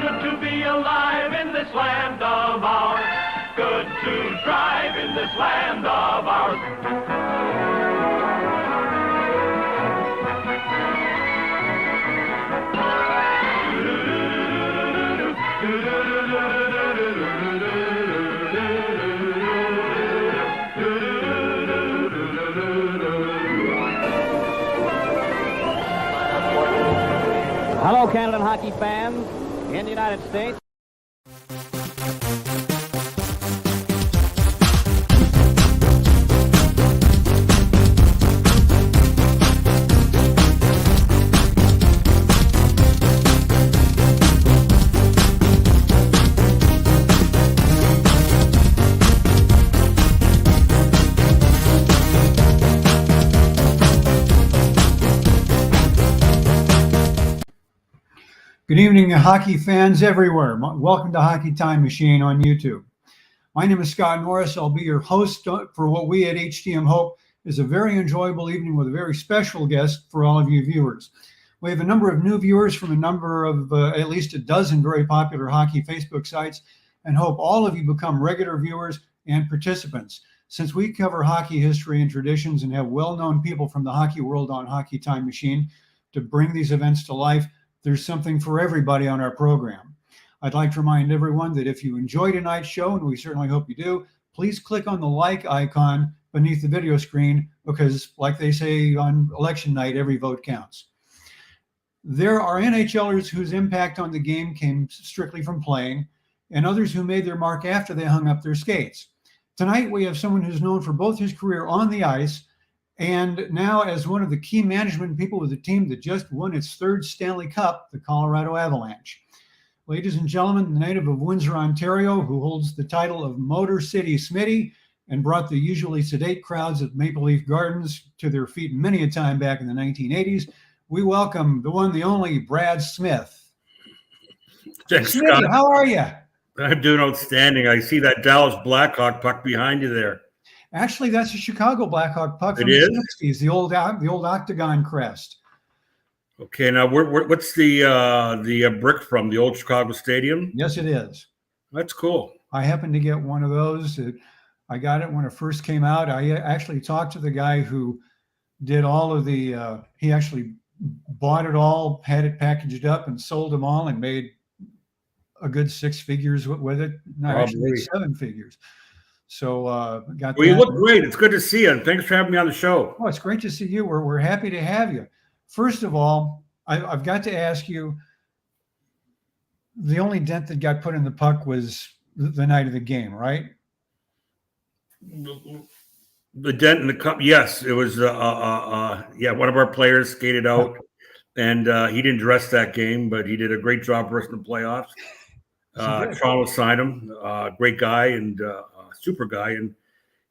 good to be alive in this land of ours. Good to drive in this land of ours. Hello, Canada hockey fans in the United States. Good evening, hockey fans everywhere. Welcome to Hockey Time Machine on YouTube. My name is Scott Norris. I'll be your host for what we at HTM hope is a very enjoyable evening with a very special guest for all of you viewers. We have a number of new viewers from a number of at least a dozen very popular hockey Facebook sites, and hope all of you become regular viewers and participants. Since we cover hockey history and traditions and have well-known people from the hockey world on Hockey Time Machine to bring these events to life, there's something for everybody on our program. I'd like to remind everyone that if you enjoy tonight's show, and we certainly hope you do, please click on the like icon beneath the video screen, because like they say on election night, every vote counts. There are NHLers whose impact on the game came strictly from playing, and others who made their mark after they hung up their skates. Tonight, we have someone who's known for both his career on the ice and now as one of the key management people with a team that just won its third Stanley Cup, the Colorado Avalanche. Ladies and gentlemen, the native of Windsor, Ontario, who holds the title of Motor City Smitty and brought the usually sedate crowds of Maple Leaf Gardens to their feet many a time back in the 1980s, we welcome the one, the only Brad Smith. Thanks, Smith, Scott. how are you? I'm doing outstanding. I see that Dallas Blackhawk puck behind you there. Actually, that's a Chicago Blackhawk puck from It the 60s, the old octagon crest. Okay, now what's the brick from? The old Chicago Stadium? Yes, it is. That's cool. I happened to get one of those. I got it when it first came out. I actually talked to the guy who did all of the, he actually bought it all, had it packaged up and sold them all and made a good 6 figures with it. No, actually 7 figures. So got. Well, you look great. It's good to see you, and thanks for having me on the show. Oh, it's great to see you. We're happy to have you. First of all, I've got to ask you. The only dent that got put in the puck was the night of the game, right? The dent in the cup. Yes, it was. One of our players skated out, and he didn't dress that game, but he did a great job for us in the playoffs. Toronto signed him. Great guy and super guy, and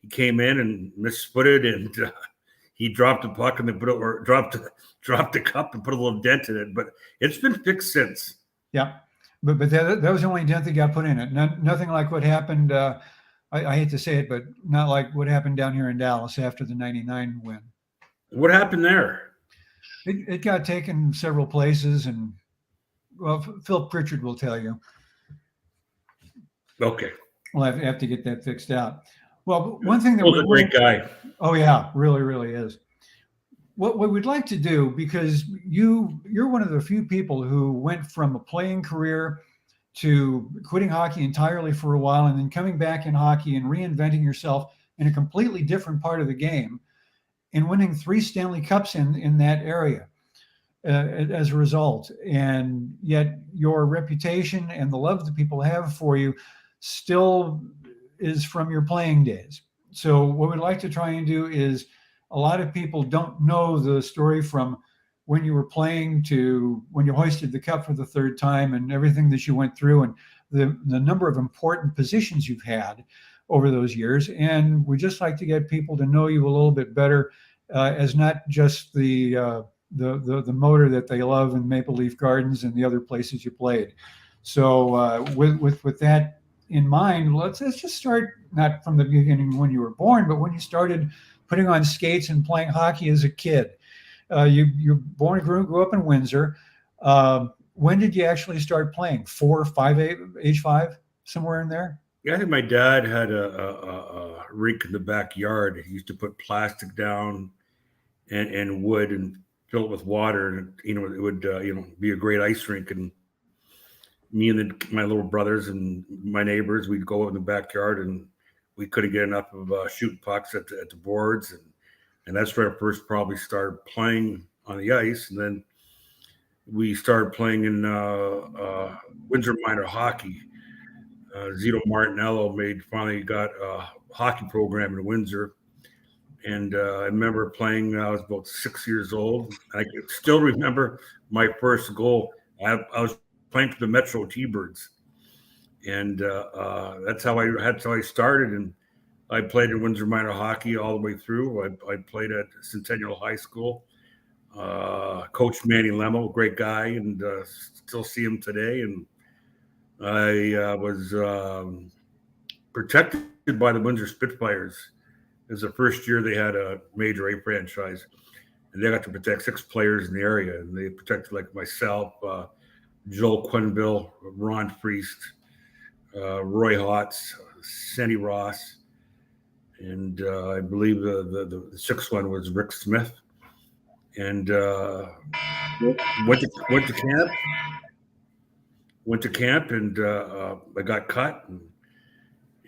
he came in and misfooted, and he dropped the puck and they dropped the cup and put a little dent in it. But it's been fixed since. Yeah, but that was the only dent that got put in it. Nothing like what happened. I hate to say it, but not like what happened down here in Dallas after the '99 win. What happened there? It got taken several places, and well, Phil Pritchard will tell you. Okay. We'll have to get that fixed out. Well, one thing that Phil's a great guy. Oh yeah, really is. What we'd like to do, because you're one of the few people who went from a playing career to quitting hockey entirely for a while and then coming back in hockey and reinventing yourself in a completely different part of the game and winning 3 Stanley Cups in that area as a result. And yet your reputation and the love that people have for you still is from your playing days. So what we'd like to try and do is, a lot of people don't know the story from when you were playing to when you hoisted the cup for the 3rd time and everything that you went through and the number of important positions you've had over those years. And we just like to get people to know you a little bit better as not just the motor that they love in Maple Leaf Gardens and the other places you played. So with that in mind, let's just start not from the beginning when you were born, but when you started putting on skates and playing hockey as a kid. You're born and grew up in Windsor. when did you actually start playing? 4, 5, age 5, somewhere in there? Yeah, I think my dad had a rink in the backyard. He used to put plastic down and wood and fill it with water, and it would be a great ice rink. And me and my little brothers and my neighbors, we'd go in the backyard, and we couldn't get enough of shooting pucks at the boards, and that's where I first probably started playing on the ice. And then we started playing in Windsor minor hockey. Zito Martinello finally got a hockey program in Windsor. And I remember playing, I was about 6 years old. I can still remember my first goal. I was playing for the Metro T-Birds. And that's how I started. And I played in Windsor minor hockey all the way through. I played at Centennial High School. Coach Manny Lemo, great guy, and still see him today. And I was protected by the Windsor Spitfires. It was the first year they had a Major A franchise, and they got to protect 6 players in the area. And they protected like myself, Joel Quenville, Ron Priest, Roy Hotz, Sandy Ross, and I believe the 6th one was Rick Smith. And went to camp, and I got cut,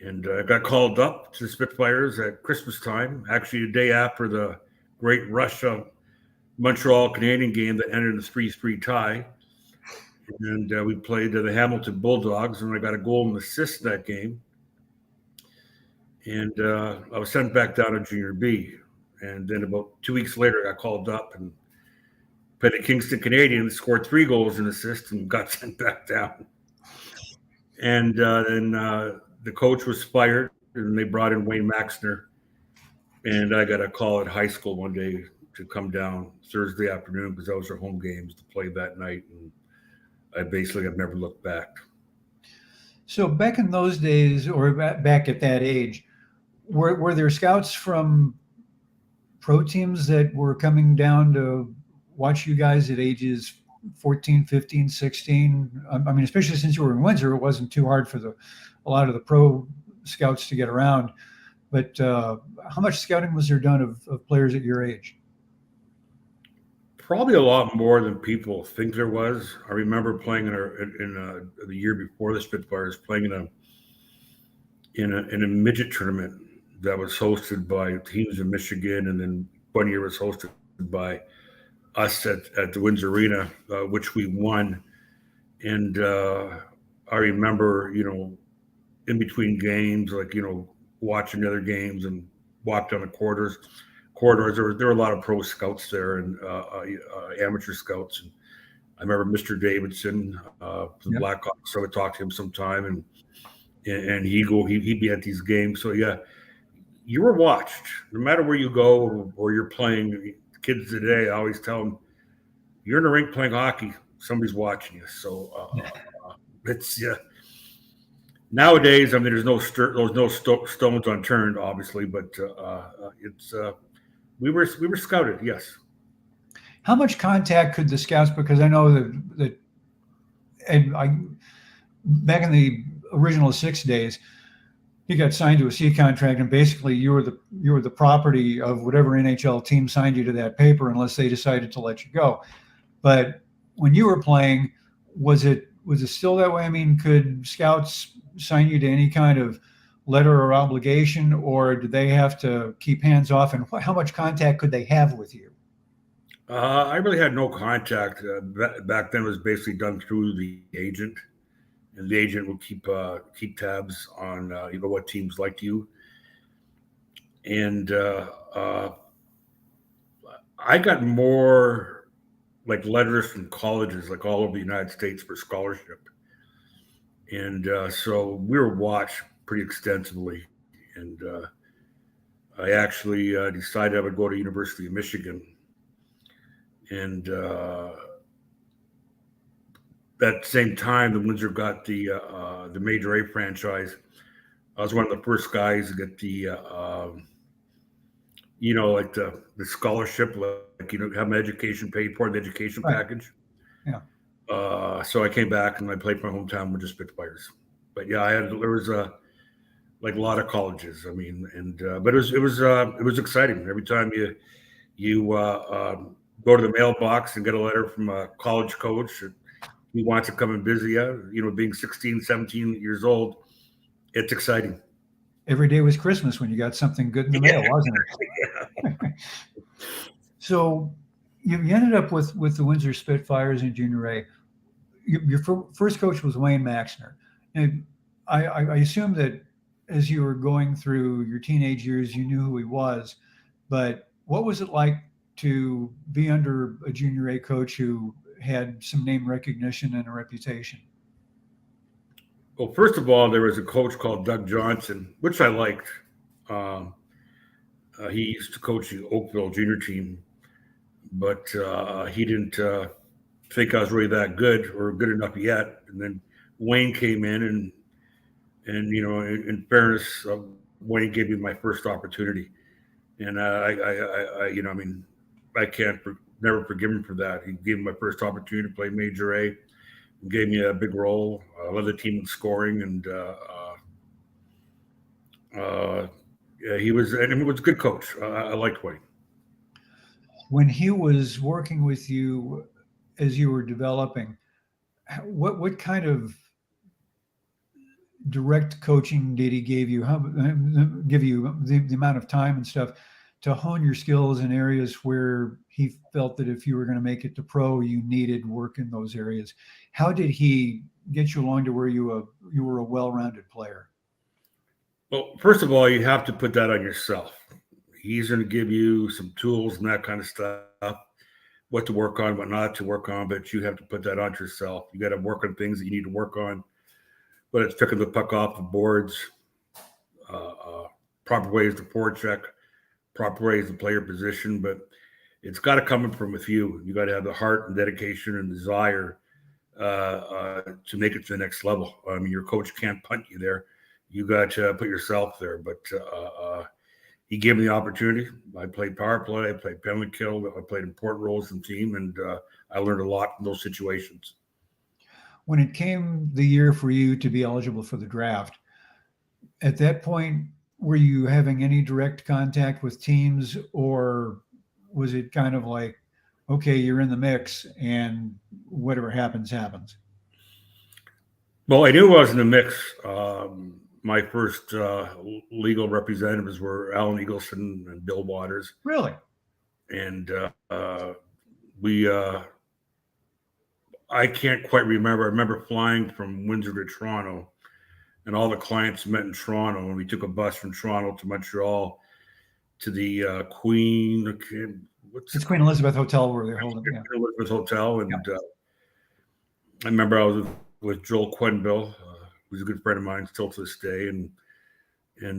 and I got called up to the Spitfires at Christmas time, actually the day after the great Russia Montreal Canadian game that ended in a 3-3 tie. And we played the Hamilton Bulldogs, and I got a goal and assist in that game. And I was sent back down to Junior B. And then about 2 weeks later, I got called up and played at Kingston Canadiens, scored 3 goals and assists, and got sent back down. And then the coach was fired, and they brought in Wayne Maxner. And I got a call at high school one day to come down Thursday afternoon because those were home games to play that night. And I basically have never looked back. So back in those days, or back at that age, were there scouts from pro teams that were coming down to watch you guys at ages 14, 15, 16? I mean, especially since you were in Windsor, it wasn't too hard for a lot of the pro scouts to get around. But how much scouting was there done of players at your age? Probably a lot more than people think there was. I remember playing in the year before the Spitfires, playing in a midget tournament that was hosted by teams in Michigan, and then one year was hosted by us at the Windsor Arena, which we won. And I remember, in between games, like, watching the other games and walked down the corridors. There were a lot of pro scouts there and amateur scouts. And I remember Mr. Davidson from the Blackhawks, so I talked to him sometime, and he'd be at these games. So yeah, you were watched. No matter where you go or you're playing. Kids today, I always tell them, you're in the rink playing hockey, somebody's watching you. So it's nowadays. I mean, there's no stones unturned, obviously, but it's we were scouted, yes. How much contact could the scouts? Because I know that back in the original 6 days, you got signed to a C contract, and basically you were the property of whatever NHL team signed you to that paper, unless they decided to let you go. But when you were playing, was it still that way? I mean, could scouts sign you to any kind of letter or obligation, or did they have to keep hands off? And how much contact could they have with you? I really had no contact. Back then, it was basically done through the agent. And the agent will keep tabs on what teams liked you. And I got more like letters from colleges like all over the United States for scholarship. And so we were watched pretty extensively. And I actually decided I would go to University of Michigan. And that same time, the Windsor got the Major A franchise. I was one of the first guys to get the like the scholarship, like have an education paid for, the education package. Yeah. So I came back and I played for my hometown Windsor Spitfires. But yeah, there was like a lot of colleges. I mean, and but it was exciting every time you go to the mailbox and get a letter from a college coach. He wants to come and visit you. You know, being 16, 17 years old, it's exciting. Every day was Christmas when you got something good in the mail, wasn't it? So you ended up with the Windsor Spitfires in Junior A. Your first coach was Wayne Maxner. And I assume that as you were going through your teenage years, you knew who he was. But what was it like to be under a Junior A coach who had some name recognition and a reputation? Well, first of all, there was a coach called Doug Johnson, which I liked. He used to coach the Oakville junior team, but he didn't think I was really that good or good enough yet. And then Wayne came in, and you know, in fairness, Wayne gave me my first opportunity, and I you know, I mean, I can't never forgive him for that. He gave me my first opportunity to play Major A. Gave me a big role. I led the team in scoring, and yeah, he was a good coach. I liked Wayne. When he was working with you as you were developing, what kind of direct coaching did he give you? Give you the amount of time and stuff to hone your skills in areas where he felt that if you were going to make it to pro, you needed work in those areas? How did he get you along to where you were a well-rounded player? Well, first of all, you have to put that on yourself. He's going to give you some tools and that kind of stuff, what to work on, what not to work on, but you have to put that on yourself. You got to work on things that you need to work on, but it's picking the puck off the boards, proper ways to forecheck, proper ways to play your position, but it's got to come from with you. You got to have the heart and dedication and desire to make it to the next level. I mean, your coach can't punt you there. You got to put yourself there. But he gave me the opportunity. I played power play. I played penalty kill. I played important roles in the team, and I learned a lot from those situations. When it came the year for you to be eligible for the draft, at that point, were you having any direct contact with teams, or was it kind of like, okay, you're in the mix and whatever happens, happens? Well, I knew I was in the mix. My first legal representatives were Alan Eagleson and Bill Waters. Really? And I can't quite remember. I remember flying from Windsor to Toronto, and all the clients met in Toronto, and we took a bus from Toronto to Montreal to the Queen. It's Queen Elizabeth Hotel where they're holding. Yeah. Queen Elizabeth Hotel, and I remember I was with Joel Quenville, who's a good friend of mine still to this day, and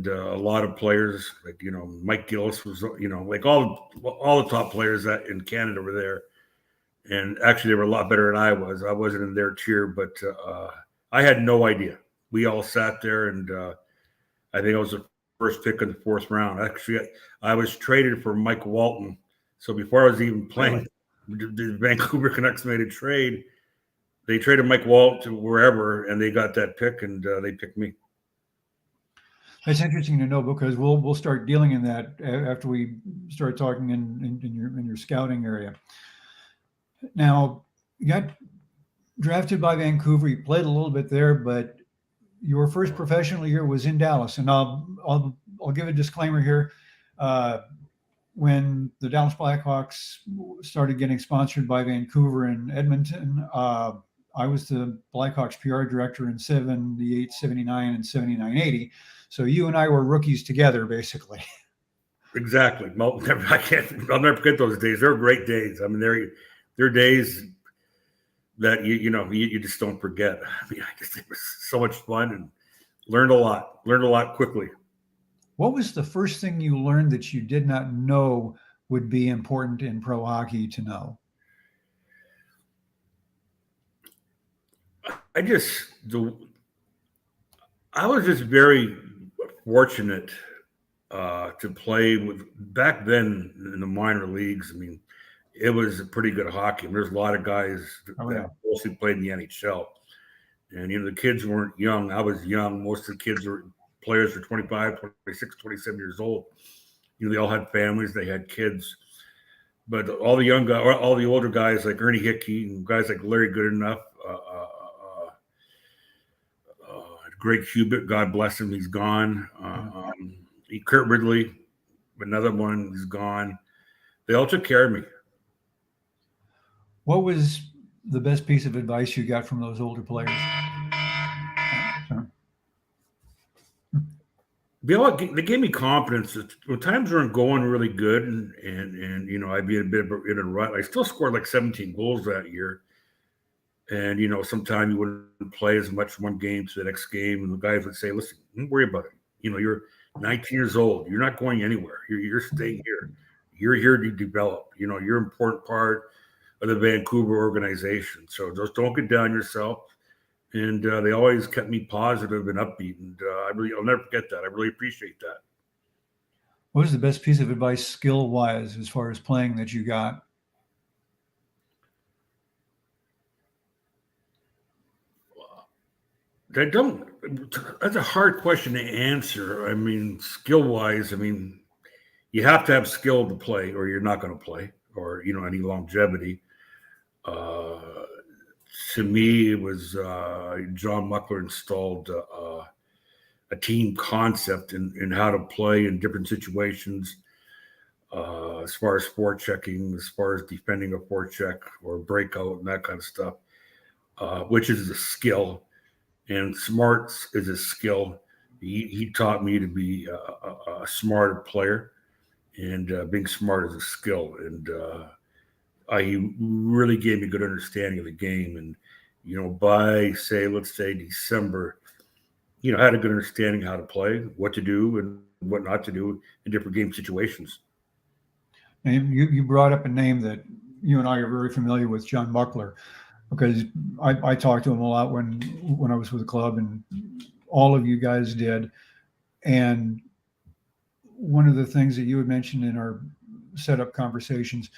a lot of players like, you know, Mike Gillis was, you know, like all the top players that in Canada were there, and actually they were a lot better than I was. I wasn't in their tier, but I had no idea. We all sat there, and I think I was the first pick in the fourth round. Actually, I was traded for Mike Walton. So before I was even playing, the Vancouver Canucks made a trade. They traded Mike Walton to wherever, and they got that pick, and they picked me. That's interesting to know, because we'll start dealing in that after we start talking in your scouting area. Now, you got drafted by Vancouver. You played a little bit there, but your first professional year was in Dallas. And I'll give a disclaimer here. When the Dallas Blackhawks started getting sponsored by Vancouver and Edmonton, I was the Blackhawks PR director in 78, 79, and 79, 80. So you and I were rookies together, basically. Exactly. I'll never forget those days. They were great days. I mean, they're days that you just don't forget. I mean, it was so much fun, and learned a lot quickly. What was the first thing you learned that you did not know would be important in pro hockey to know? I was just very fortunate to play with, back then in the minor leagues. I mean, it was a pretty good hockey. There's a lot of guys that mostly played in the NHL. And, the kids weren't young. I was young. Most of the players were 25, 26, 27 years old. They all had families. They had kids. But all the young guys, all the older guys like Ernie Hickey and guys like Larry Goodenough, Greg Hubert, God bless him, he's gone. Kurt Ridley, another one, he's gone. They all took care of me. What was the best piece of advice you got from those older players? They gave me confidence. When times weren't going really good, and I'd be in a rut. I still scored like 17 goals that year, and sometimes you wouldn't play as much one game to the next game, and the guys would say, "Listen, don't worry about it. You're 19 years old. You're not going anywhere. You're staying here. You're here to develop. You're an important part of the Vancouver organization. So just don't get down yourself." And they always kept me positive and upbeat. And I'll never forget that. I really appreciate that. What was the best piece of advice skill-wise as far as playing that you got? That's a hard question to answer. I mean, skill-wise, you have to have skill to play or you're not going to play or, any longevity. To me, it was John Muckler installed a team concept in how to play in different situations, as far as forechecking, as far as defending a forecheck or breakout and that kind of stuff, which is a skill. And smarts is a skill. He taught me to be a smarter player, and being smart is a skill. And he really gave me a good understanding of the game. And, by let's say December, I had a good understanding how to play, what to do and what not to do in different game situations. And you brought up a name that you and I are very familiar with, John Muckler, because I talked to him a lot when I was with the club, and all of you guys did. And one of the things that you had mentioned in our setup conversations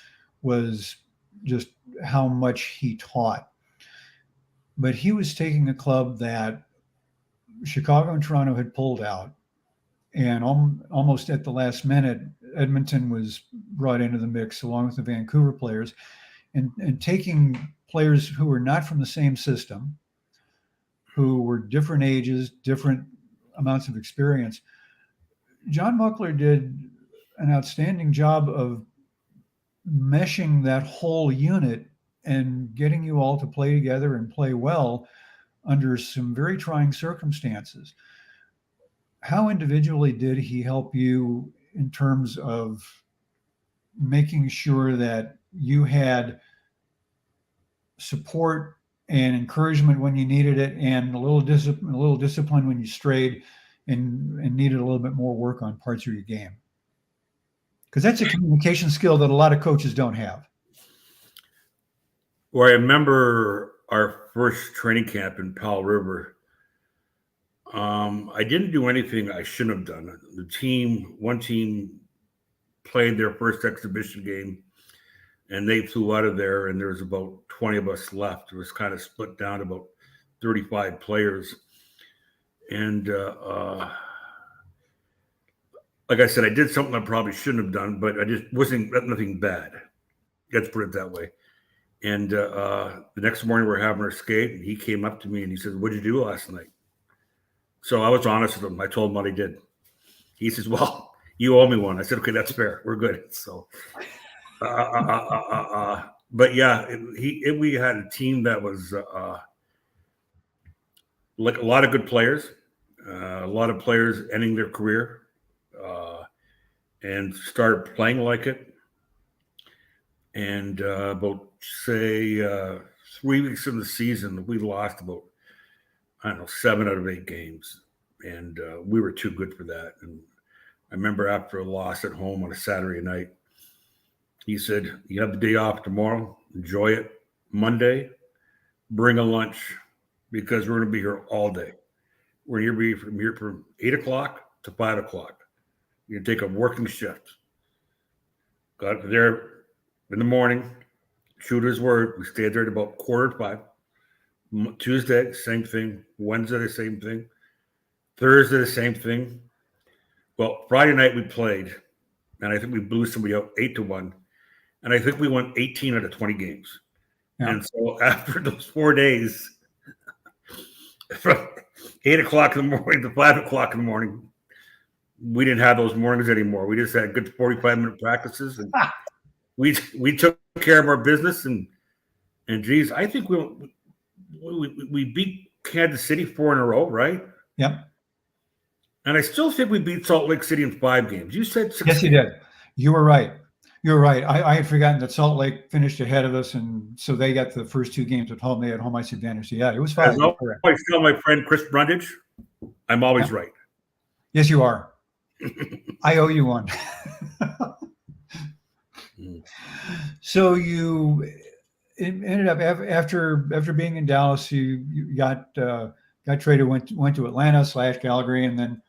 was just how much he taught. But he was taking a club that Chicago and Toronto had pulled out, and almost at the last minute, Edmonton was brought into the mix along with the Vancouver players, and taking players who were not from the same system, who were different ages, different amounts of experience. John Muckler did an outstanding job of meshing that whole unit and getting you all to play together and play well under some very trying circumstances. How individually did he help you in terms of making sure that you had support and encouragement when you needed it, and a little discipline when you strayed and needed a little bit more work on parts of your game? Because that's a communication skill that a lot of coaches don't have. Well, I remember our first training camp in Powell River. I didn't do anything I shouldn't have done. One team played their first exhibition game, and they flew out of there, and there was about 20 of us left. It was kind of split down to about 35 players. And like I said, I did something I probably shouldn't have done, but I just wasn't nothing bad. Let's put it that way. And the next morning we're having our skate, and he came up to me and he said, "What'd you do last night?" So I was honest with him. I told him what I did. He says, "Well, you owe me one." I said, "Okay, that's fair. We're good." So, but yeah, we had a team that was like a lot of good players, a lot of players ending their career and started playing like it. And about, say, 3 weeks in the season, we lost about, 7 out of 8 games. And we were too good for that. And I remember after a loss at home on a Saturday night, he said, "You have the day off tomorrow. Enjoy it. Monday, bring a lunch, because we're going to be here all day. We're going to be from 8 o'clock to 5 o'clock. You're going to take a working shift." Got there in the morning. Shooter's word. We stayed there at about 4:45. Tuesday, same thing. Wednesday, the same thing. Thursday, the same thing. Well, Friday night we played, and I think we blew somebody out 8-1, and I think we won 18 out of 20 games. Yeah. And so after those 4 days, from 8 o'clock in the morning to 5 o'clock in the morning, we didn't have those mornings anymore. We just had good 45-minute practices, and we took care of our business. And geez, I think we beat Kansas City 4 in a row, right? Yep. And I still think we beat Salt Lake City in 5 games. You said 6. Yes, you did. You were right. You're right. I had forgotten that Salt Lake finished ahead of us, and so they got the first 2 games at home. They had home ice advantage. So yeah, it was 5. I always tell my friend Chris Brundage, I'm always right. Yes, you are. I owe you one. So you ended up after being in Dallas, you got traded, went to Atlanta / Calgary, and then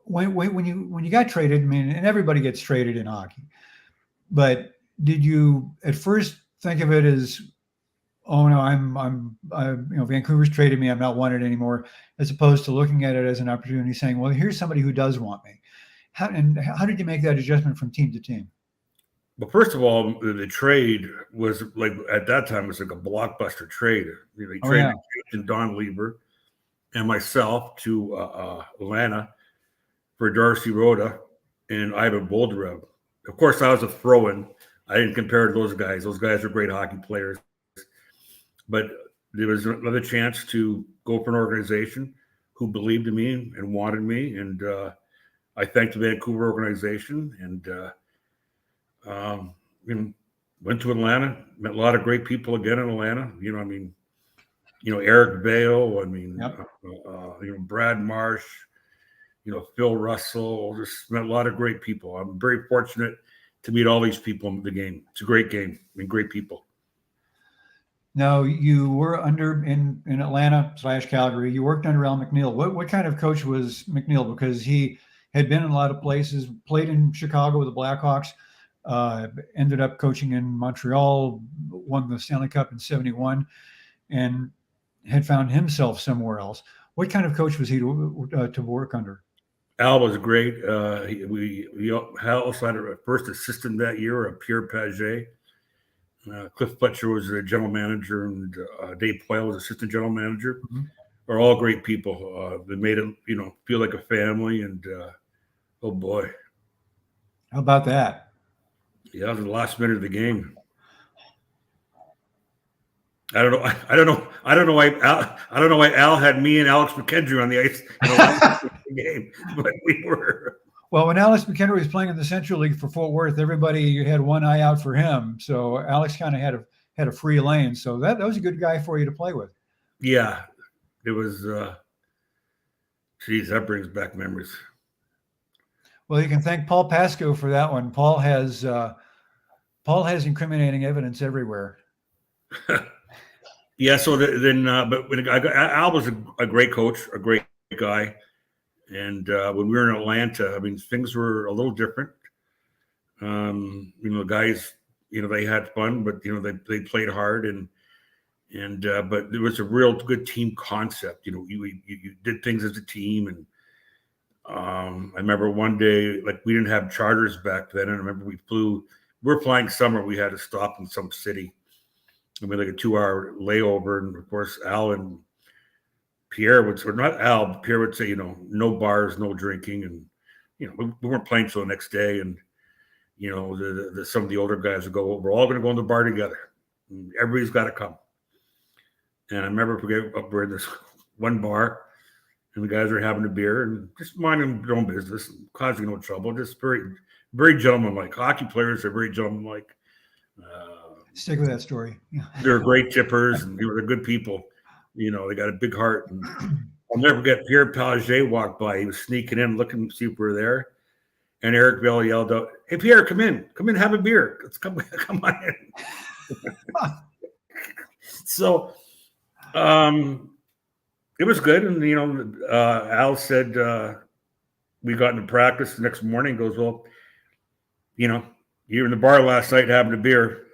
when you got traded, I mean, and everybody gets traded in hockey, but did you at first think of it as, oh no, Vancouver's traded me, I'm not wanted anymore, as opposed to looking at it as an opportunity, saying, well, here's somebody who does want me? How did you make that adjustment from team to team? Well, first of all, the trade was like, at that time, it was like a blockbuster trade. They traded Don Lieber and myself to Atlanta for Darcy Rhoda and Ivan Boldarev. Of course, I was a throw-in. I didn't compare to those guys. Those guys are great hockey players. But there was another chance to go for an organization who believed in me and wanted me. And I thanked the Vancouver organization and went to Atlanta, met a lot of great people again in Atlanta. Eric Vale, Brad Marsh, Phil Russell, just met a lot of great people. I'm very fortunate to meet all these people in the game. It's a great game. I mean, great people. Now, you were in Atlanta / Calgary. You worked under Al McNeil. What kind of coach was McNeil? Because he had been in a lot of places, played in Chicago with the Blackhawks, ended up coaching in Montreal, won the Stanley Cup in '71, and had found himself somewhere else. What kind of coach was he to work under? Al was great. We also had a first assistant that year, Pierre Paget. Cliff Fletcher was the general manager, and Dave Poyle was assistant general manager. Mm-hmm. Are all great people. They made it, feel like a family. And oh boy, how about that? Yeah, that was the last minute of the game. I don't know why Al had me and Alex McKendry on the ice in the last game, but we were. Well, when Alex McKendry was playing in the Central League for Fort Worth, everybody had one eye out for him. So Alex kind of had a free lane. So that was a good guy for you to play with. Yeah, it was. Geez, that brings back memories. Well, you can thank Paul Pasco for that one. Paul has incriminating evidence everywhere. Yeah. So but when Al was a great coach, a great guy. And when we were in Atlanta, I mean, things were a little different. The guys, they had fun, but they played hard, but there was a real good team concept. You did things as a team, and I remember one day, like, we didn't have charters back then, and I remember we were flying summer. We had to stop in some city. I mean, like a 2-hour layover, and of course, Al and Pierre would, or not Al, but Pierre would say, no bars, no drinking. And, we weren't playing till the next day. And, some of the older guys would go, we're all going to go in the bar together. And everybody's got to come. And I remember we're in this one bar, and the guys are having a beer and just minding their own business, causing no trouble. Just very, very gentlemanlike. Hockey players are very gentlemanlike. Stick with that story. They're great tippers, and they're good people. They got a big heart. And I'll never forget, Pierre Paget walked by. He was sneaking in, looking to see if we were there. And Eric Bell yelled out, "Hey, Pierre, come in, have a beer. Let's come on in." So it was good. And, Al said, we got into practice the next morning. He goes, well, you know, you were in the bar last night having a beer.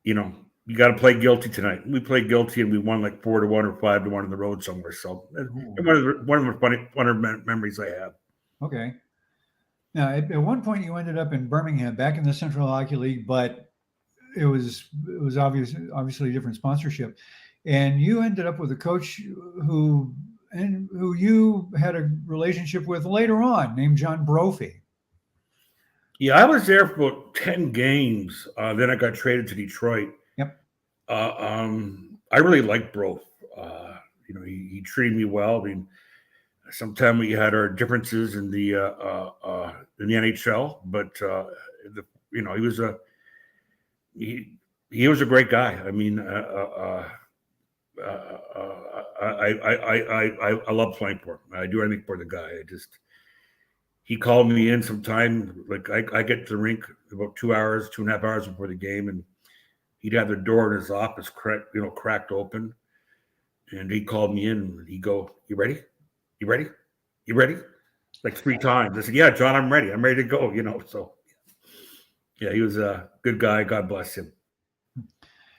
You know, you got to play guilty tonight. We played guilty and we won like 4-1 or 5-1 on the road somewhere. So one of the funny memories I have. Okay. Now, at one point, you ended up in Birmingham, back in the Central Hockey League, but it was obviously a different sponsorship, and you ended up with a coach who you had a relationship with later on, named John Brophy. Yeah, I was there for about 10 games. Then I got traded to Detroit. Yep. I really liked Brophy. You know, he treated me well. I mean, sometimes we had our differences in the NHL, but you know, he was a great guy. I mean, I love playing for him. I do anything for the guy. He called me in sometime. Like I get to the rink about 2.5 hours before the game, and he'd have the door in his office cracked open, and he called me in. And he'd go, "You ready? You ready? You ready?" Like 3 times. I said, "Yeah, John, I'm ready. I'm ready to go." You know, so yeah, he was a good guy. God bless him.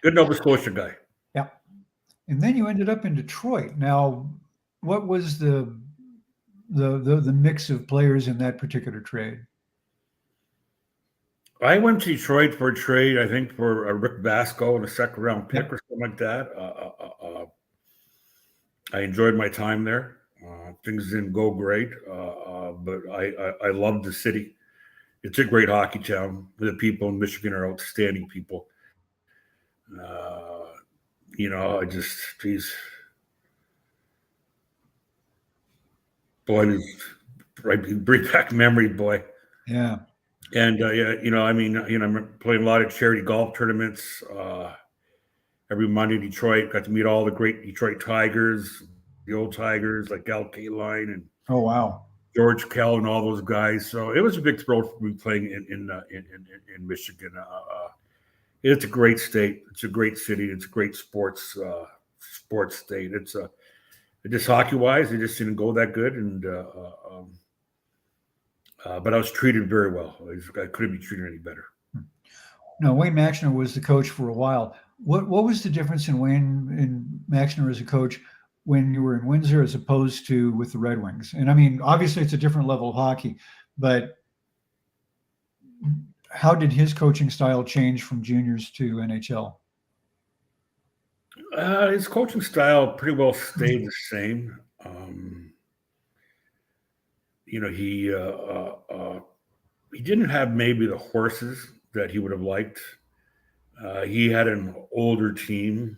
Good Nova Scotia guy. Yeah. And then you ended up in Detroit. Now, what was the mix of players in that particular trade? I went to Detroit for a trade, I think, for a Rick Vasco and a second round pick or something like that. I enjoyed my time there. Things didn't go great, but I loved the city. It's a great hockey town. The people in Michigan are outstanding people. You know, geez. Boy, bring back memory, boy. Yeah. And yeah, you know, I mean, you know, I'm playing a lot of charity golf tournaments every Monday in Detroit. Got to meet all the great Detroit Tigers, the old Tigers like Al Kaline and Oh wow, George Kell and all those guys. So it was a big thrill for me playing in Michigan. It's a great state. It's a great city. It's a great sports state. It's just hockey wise, it just didn't go that good, and but I was treated very well. I couldn't be treated any better. Now, Wayne Maxner was the coach for a while. What was the difference in Wayne and Maxner as a coach when you were in Windsor as opposed to with the Red Wings? And I mean, obviously it's a different level of hockey, but how did his coaching style change from juniors to NHL? His coaching style pretty well stayed the same. You know, he didn't have maybe the horses that he would have liked. He had an older team.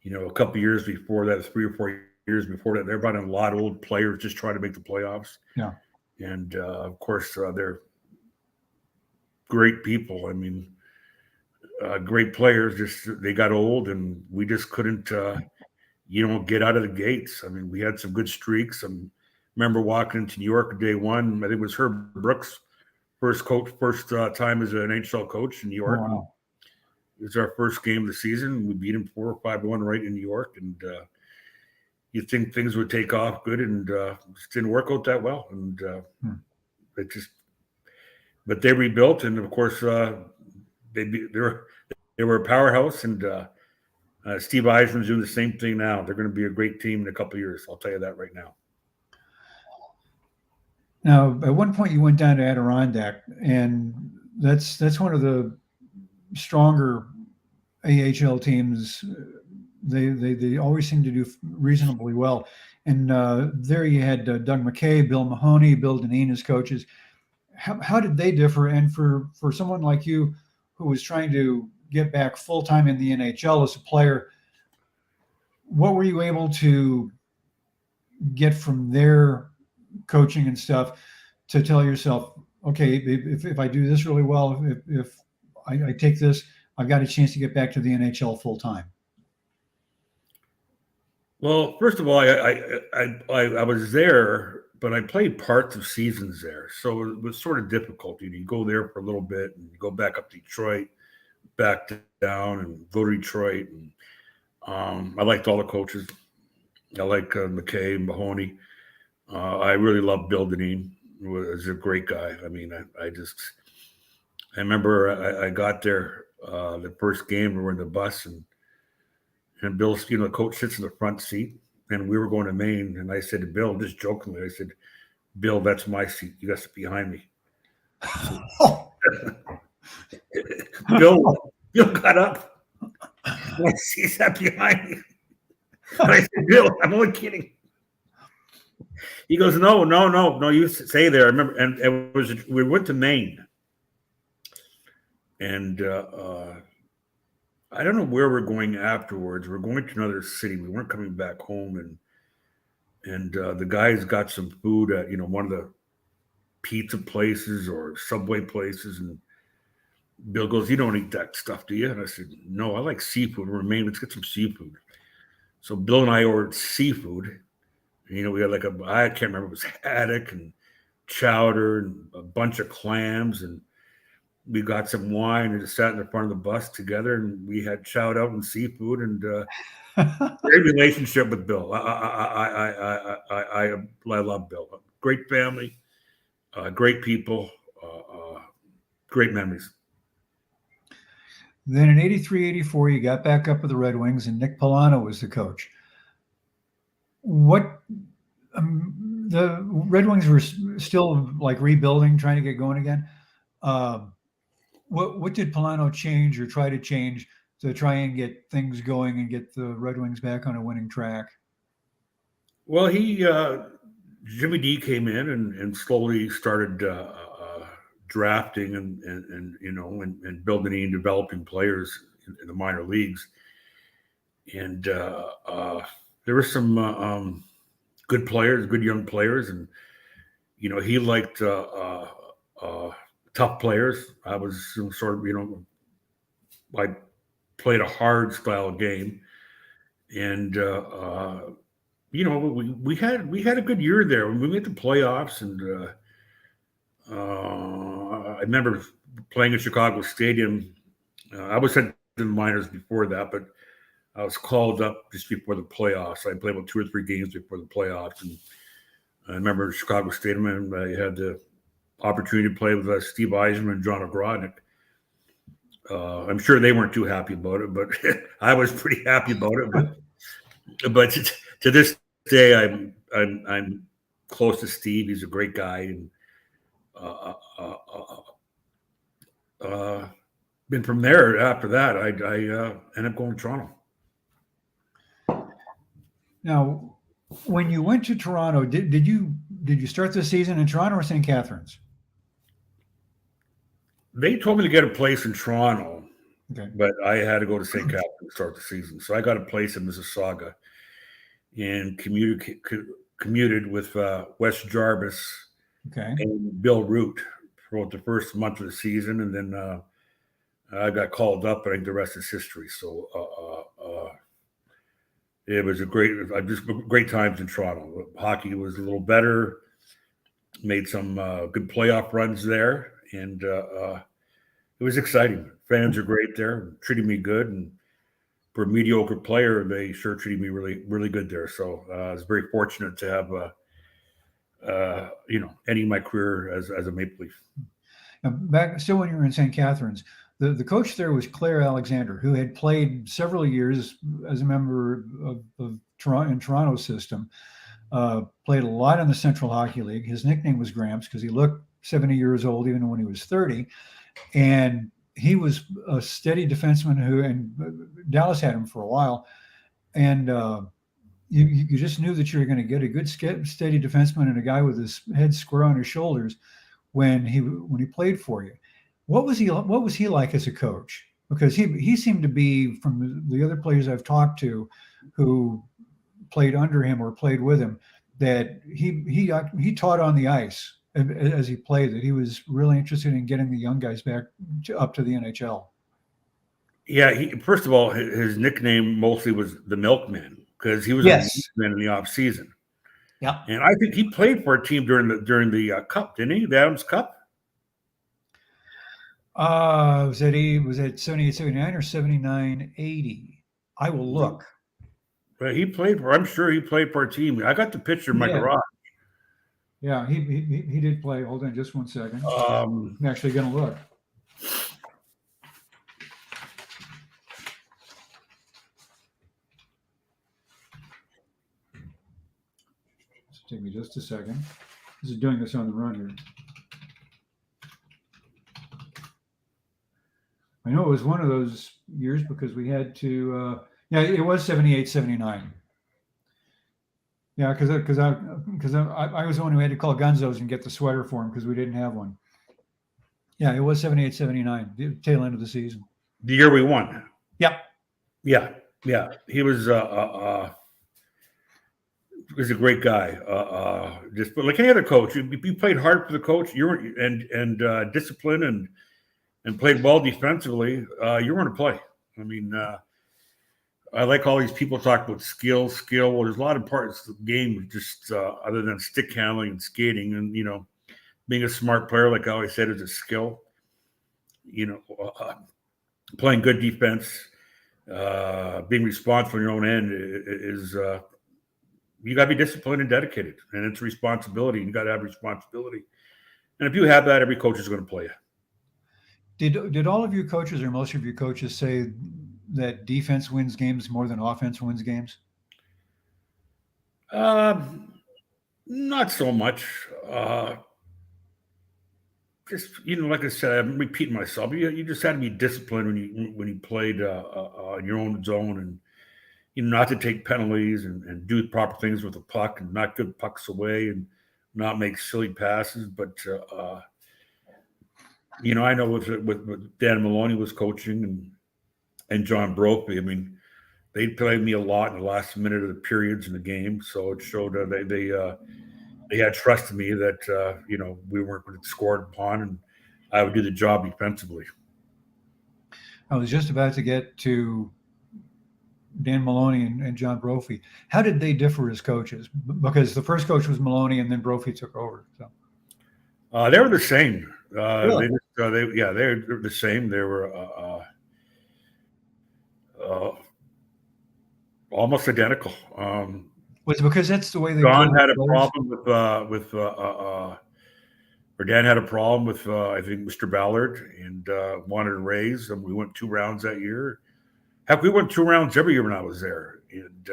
You know, a couple years before that, 3 or 4 years before that, they brought in a lot of old players just trying to make the playoffs. Yeah, and of course they're great people. I mean, great players. Just they got old, and we just couldn't, get out of the gates. I mean, we had some good streaks. I remember walking into New York day one. I think it was Herb Brooks' first time as an NHL coach in New York. Oh, wow. It was our first game of the season. We beat him 4 or 5-1 right in New York, and you think things would take off good, and it just didn't work out that well. And but they rebuilt, and of course they were a powerhouse, and Steve Eisman's doing the same thing now. They're going to be a great team in a couple of years. I'll tell you that right now. Now, at one point you went down to Adirondack, and that's one of the stronger AHL teams. They always seem to do reasonably well. And there you had Doug McKay, Bill Maloney, Bill Dineen as coaches. How did they differ? And for someone like you who was trying to get back full-time in the NHL as a player, what were you able to get from their coaching and stuff to tell yourself, okay, if I do this really well, if I take this, I've got a chance to get back to the NHL full-time? Well, first of all, I was there, but I played parts of seasons there. So it was sort of difficult. You go there for a little bit and you go back up to Detroit, back down and go to Detroit. And I liked all the coaches. I like McKay and Mahoney. I really loved Bill Dineen. was a great guy. I mean, I remember I got there the first game. We were in the bus, and Bill, the coach sits in the front seat, and we were going to Maine. And I said to Bill, just jokingly, I said, "Bill, that's my seat. You got to sit behind me." Bill got up. He sat behind me. And I said, "Bill, I'm only kidding." He goes, "No, you stay there." I remember, and we went to Maine, and I don't know where we're going afterwards. We're going to another city. We weren't coming back home, and the guys got some food at one of the pizza places or Subway places, and Bill goes, "You don't eat that stuff, do you?" And I said, "No, I like seafood. We're in Maine. Let's get some seafood." So Bill and I ordered seafood. We had I can't remember, it was haddock and chowder and a bunch of clams, and we got some wine and just sat in the front of the bus together, and we had chowed out and seafood, and great relationship with Bill. I love Bill. Great family, great people, great memories. Then in 83, 84, you got back up with the Red Wings, and Nick Polano was the coach. What the Red Wings were still like rebuilding, trying to get going again. What did Polano change or try to change to try and get things going and get the Red Wings back on a winning track? Well, Jimmy D came in and slowly started drafting and building and developing players in the minor leagues, and there were some good players, good young players, and he liked tough players. I was sort of I played a hard style game, and we had a good year there when we made the playoffs, and I remember playing at Chicago Stadium. I was at the minors before that, but I was called up just before the playoffs. I played about 2 or 3 games before the playoffs, and I remember Chicago Stadium, and I had the opportunity to play with Steve Yzerman and John Ogrodnik. I'm sure they weren't too happy about it, but I was pretty happy about it. But to this day, I'm close to Steve. He's a great guy, and then from there, after that, I ended up going to Toronto. Now, when you went to Toronto, did you start the season in Toronto or St. Catharines? They told me to get a place in Toronto, okay, but I had to go to St. Catharines to start the season. So I got a place in Mississauga and commuted with Wes Jarvis and Bill Root for the first month of the season, and then I got called up. I think the rest is history. So it was just great times in Toronto. Hockey was a little better. Made some good playoff runs there, and it was exciting. Fans are great there, treated me good, and for a mediocre player, they sure treated me really, really good there. So I was very fortunate to have, ending my career as a Maple Leaf. Now, back still when you were in St. Catharines, the coach there was Claire Alexander, who had played several years as a member of Toronto's system. Played a lot in the Central Hockey League. His nickname was Gramps because he looked 70 years old even when he was 30. And he was a steady defenseman and Dallas had him for a while. And you just knew that you were going to get a good steady defenseman and a guy with his head square on his shoulders when he played for you. What was he like as a coach? Because he seemed to be, from the other players I've talked to who played under him or played with him, that he taught on the ice as he played, that he was really interested in getting the young guys back up to the NHL. Yeah, first of all, his nickname mostly was the Milkman because he was a milkman in the off season. Yeah, and I think he played for a team during the Cup, didn't he? The Adams Cup. Was that 78-79 or 79-80? I will look. But I'm sure he played for a team. I got the picture in my garage. Yeah, he did play. Hold on just one second. I'm actually going to look. Take me just a second. This is doing this on the run here. I know it was one of those years because we had to, yeah, it was 78, 79. Yeah, because I was the one who had to call Gunzos and get the sweater for him because we didn't have one. Yeah, it was 78, 79, the tail end of the season. The year we won. Yep. Yeah. He was a great guy. Just but like any other coach, you played hard for the coach. You were and disciplined and played well defensively. You were going to play. I mean, I like all these people talk about skill. Well, there's a lot of parts of the game just other than stick handling and skating, and being a smart player, like I always said, is a skill. Playing good defense, being responsible on your own end is. You got to be disciplined and dedicated, and it's a responsibility. You got to have responsibility, and if you have that, every coach is going to play you. Did all of your coaches or most of your coaches say that defense wins games more than offense wins games? Not so much. Just like I said, I'm repeating myself. You just had to be disciplined when you played on your own zone and. Not to take penalties and do proper things with the puck and not give pucks away and not make silly passes. But, I know with Dan Maloney was coaching and John Brophy, I mean, they played me a lot in the last minute of the periods in the game. So it showed they had trust in me that, we weren't going to score upon and I would do the job defensively. I was just about to get to Dan Maloney and John Brophy. How did they differ as coaches? Because the first coach was Maloney, and then Brophy took over. So they were the same. Really? They were the same. They were almost identical. Was it because that's the way they? John had a problem or Dan had a problem with I think Mr. Ballard and wanted a raise, and we went 2 rounds that year. Heck, we went 2 rounds every year when I was there, and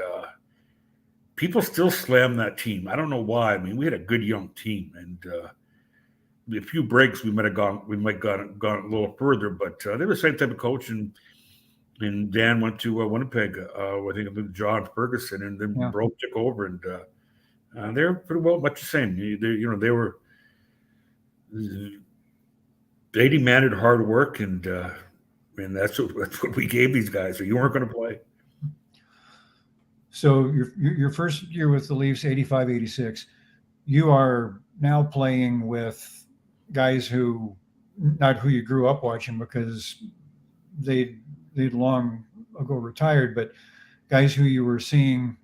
people still slam that team. I don't know why. I mean, we had a good young team, and a few breaks we might have gone a little further. But they were the same type of coach, and Dan went to Winnipeg. I think with John Ferguson, and then Broke took over, and they're pretty well much the same. They demanded hard work and that's what we gave these guys. So you weren't going to play. So your first year with the Leafs, 85, 86, you are now playing with guys not who you grew up watching because they'd long ago retired, but guys who you were seeing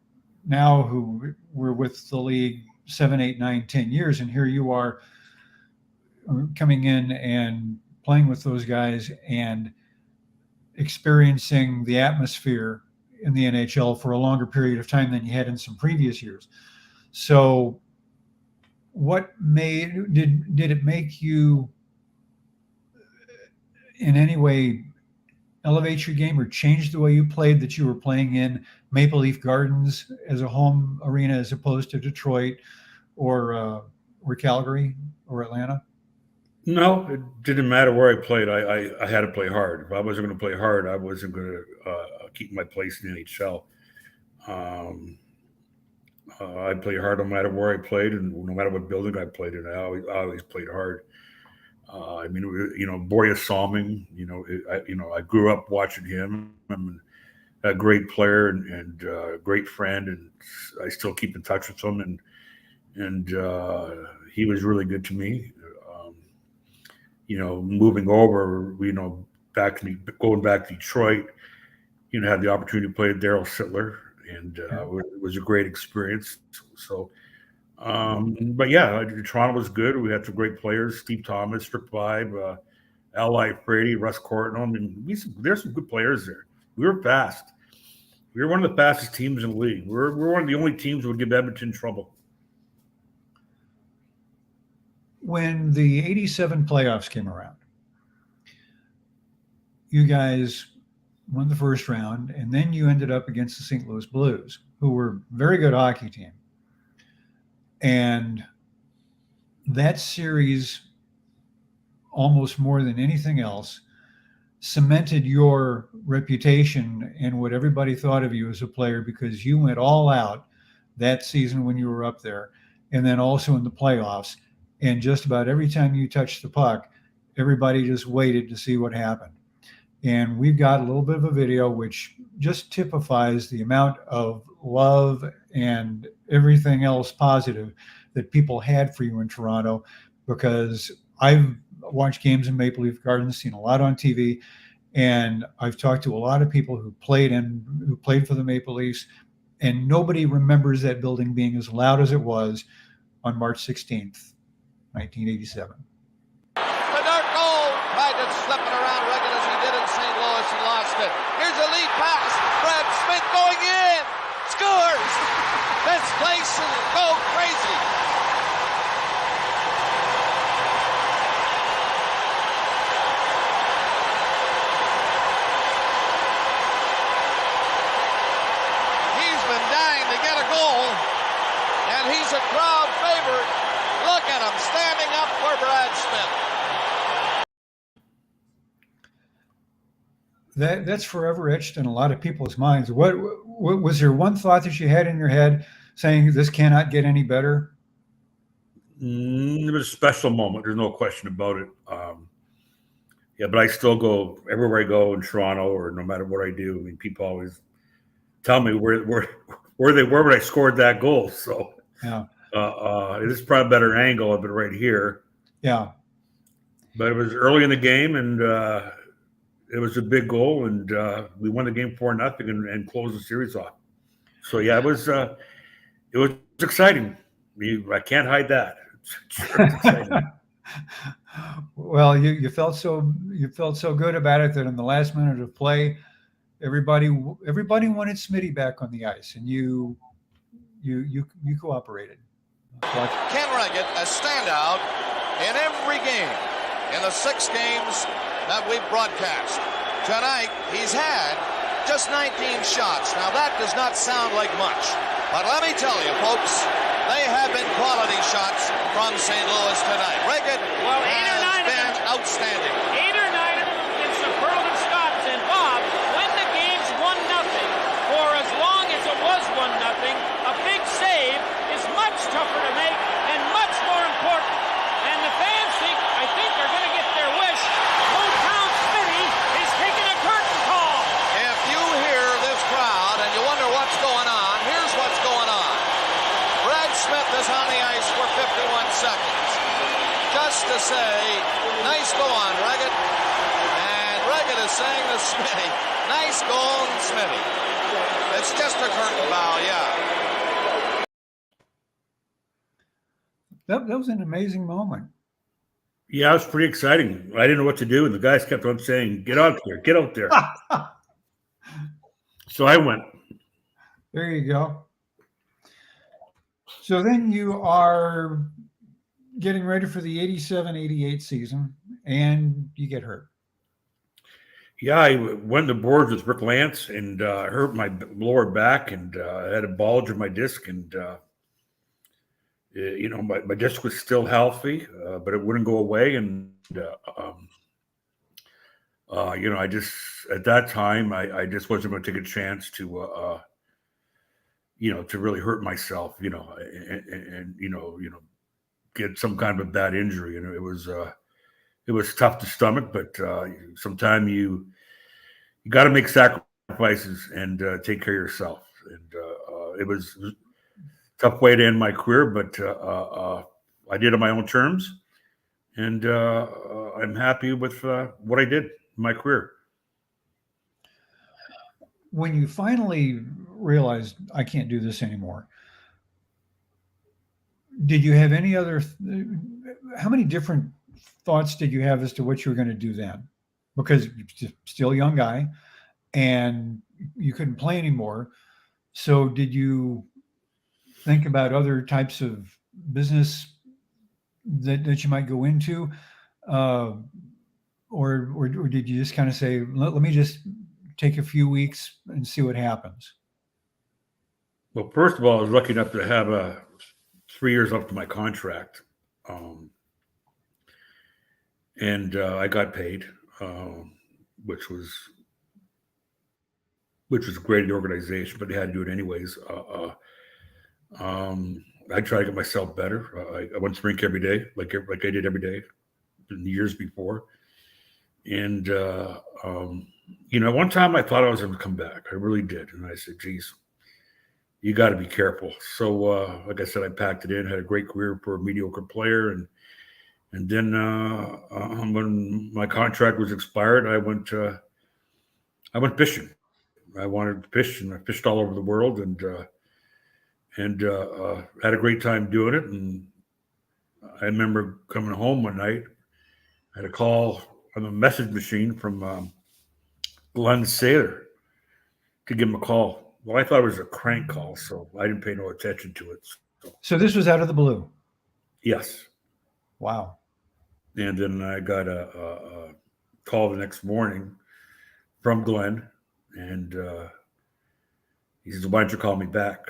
now who were with the league 7, 8, 9, 10 years. And here you are coming in and playing with those guys and experiencing the atmosphere in the NHL for a longer period of time than you had in some previous years. So what did it make you in any way elevate your game or change the way you played, that you were playing in Maple Leaf Gardens as a home arena as opposed to Detroit or Calgary or Atlanta? No, it didn't matter where I played. I had to play hard. If I wasn't going to play hard, I wasn't going to keep my place in the NHL. I played hard no matter where I played and no matter what building I played in. I always played hard. Boreas Salming, I grew up watching him. I'm a great player and a great friend, and I still keep in touch with him. And he was really good to me. Moving over, going back to Detroit, had the opportunity to play with Daryl Sittler, and it was a great experience. So, but yeah, Toronto was good. We had some great players: Steve Thomas, Strick Vibe, L.I. Frady, Russ Corton. I mean, there's some good players there. We were fast. We were one of the fastest teams in the league. We're one of the only teams that would give Edmonton trouble. when the 87 playoffs came around, you guys won the first round, and then you ended up against the St. Louis Blues, who were a very good hockey team. And that series, almost more than anything else, cemented your reputation and what everybody thought of you as a player, because you went all out that season when you were up there, and then also in the playoffs. And just about every time you touched the puck, everybody just waited to see what happened. And we've got a little bit of a video which just typifies the amount of love and everything else positive that people had for you in Toronto, because I've watched games in Maple Leaf Gardens, seen a lot on TV, and I've talked to a lot of people who played for the Maple Leafs, and nobody remembers that building being as loud as it was on March 16th, 1987. The dark goal, tried to slip it around Reagan as he did in St. Louis and lost it. Here's a lead pass. Brad Smith going in. Scores. This place will go crazy. He's been dying to get a goal, and he's a crowd favorite. Look at him standing up for Brad Smith. That's forever etched in a lot of people's minds. What was there one thought that you had in your head saying this cannot get any better? It was a special moment. There's no question about it. Yeah, but I still go everywhere I go in Toronto, or no matter what I do. I mean, people always tell me where they were when I scored that goal. So Yeah. This is probably a better angle of it right here. Yeah. But it was early in the game, and it was a big goal, and we won the game 4-0 and closed the series off. So yeah, it was exciting. I can't hide that. It's exciting. Well, you felt so good about it that in the last minute of play, everybody wanted Smitty back on the ice, and you cooperated. Ken Reagan, a standout in every game in the 6 games that we've broadcast. Tonight, he's had just 19 shots. Now, that does not sound like much, but let me tell you, folks, they have been quality shots from St. Louis tonight. Reagan has been outstanding. 8 or 9 of them in superlative stops. And Bob, when the game's 1-0, for as long as it was 1-0, a big save is much tougher to make and much more important. And the fans I think are going to get their wish. Motown Smitty is taking a curtain call. If you hear this crowd and you wonder what's going on, here's what's going on. Brad Smith is on the ice for 51 seconds. Just to say, nice go on, Reagan. And Reagan is saying to Smitty, nice goal, Smitty. It's just a curtain bow, yeah. That was an amazing moment. Yeah, it was pretty exciting. I didn't know what to do, and the guys kept on saying, "Get out there, get out there." So I went. There you go. So then you are getting ready for the 87-88 season, and you get hurt. Yeah, I went to boards with Rick Lance and hurt my lower back, and I had a bulge in my disc, and my disc was still healthy, but it wouldn't go away. And I just at that time I just wasn't going to take a chance to to really hurt myself, and get some kind of a bad injury. And it was tough to stomach, but sometimes you got to make sacrifices and take care of yourself. And it was a tough way to end my career, but I did it on my own terms, and I'm happy with what I did in my career. When you finally realized I can't do this anymore, did you have any other? How many different thoughts did you have as to what you were going to do then? Because you're still a young guy, and you couldn't play anymore. So did you think about other types of business that you might go into, or did you just kind of say, let me just take a few weeks and see what happens? Well, first of all, I was lucky enough to have 3 years up to my contract, and I got paid, which was great in the organization, but they had to do it anyways. I try to get myself better. I went to rink every day, like I did every day in the years before. And one time I thought I was going to come back. I really did, and I said, "Geez, you got to be careful." So, like I said, I packed it in. Had a great career for a mediocre player, and then when my contract was expired, I went fishing. I wanted to fish, and I fished all over the world, and had a great time doing it. And I remember coming home one night, I had a call on the message machine from Glenn Saylor to give him a call. Well, I thought it was a crank call, so I didn't pay no attention to it. So this was out of the blue? Yes. Wow. And then I got a call the next morning from Glenn, and he says, "Why don't you call me back?"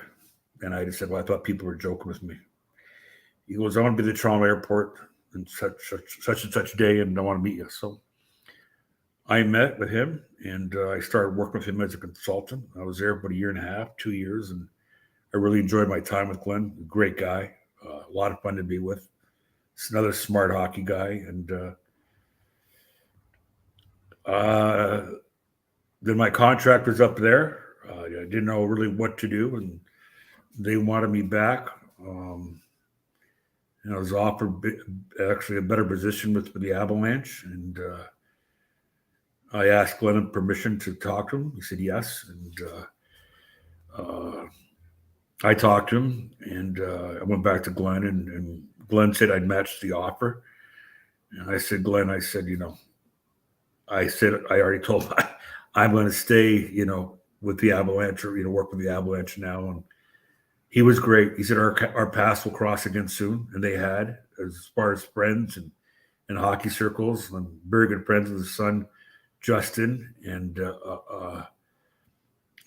And I just said, "Well, I thought people were joking with me." He goes, "I want to be at the Toronto airport and such and such day, and I want to meet you." So I met with him, and I started working with him as a consultant. I was there about 1.5 years, 2 years, and I really enjoyed my time with Glenn. Great guy, a lot of fun to be with. He's another smart hockey guy, and then my contract was up there. I didn't know really what to do, and they wanted me back. And I was offered actually a better position with the Avalanche, and I asked Glenn permission to talk to him. He said yes, and I talked to him, and I went back to Glenn, and Glenn said I'd matched the offer. And I said, "Glenn, I said, I already told him I'm going to stay, with the Avalanche, or work with the Avalanche now." And he was great. He said our paths will cross again soon, and they had, as far as friends and hockey circles. I'm very good friends with his son, Justin, and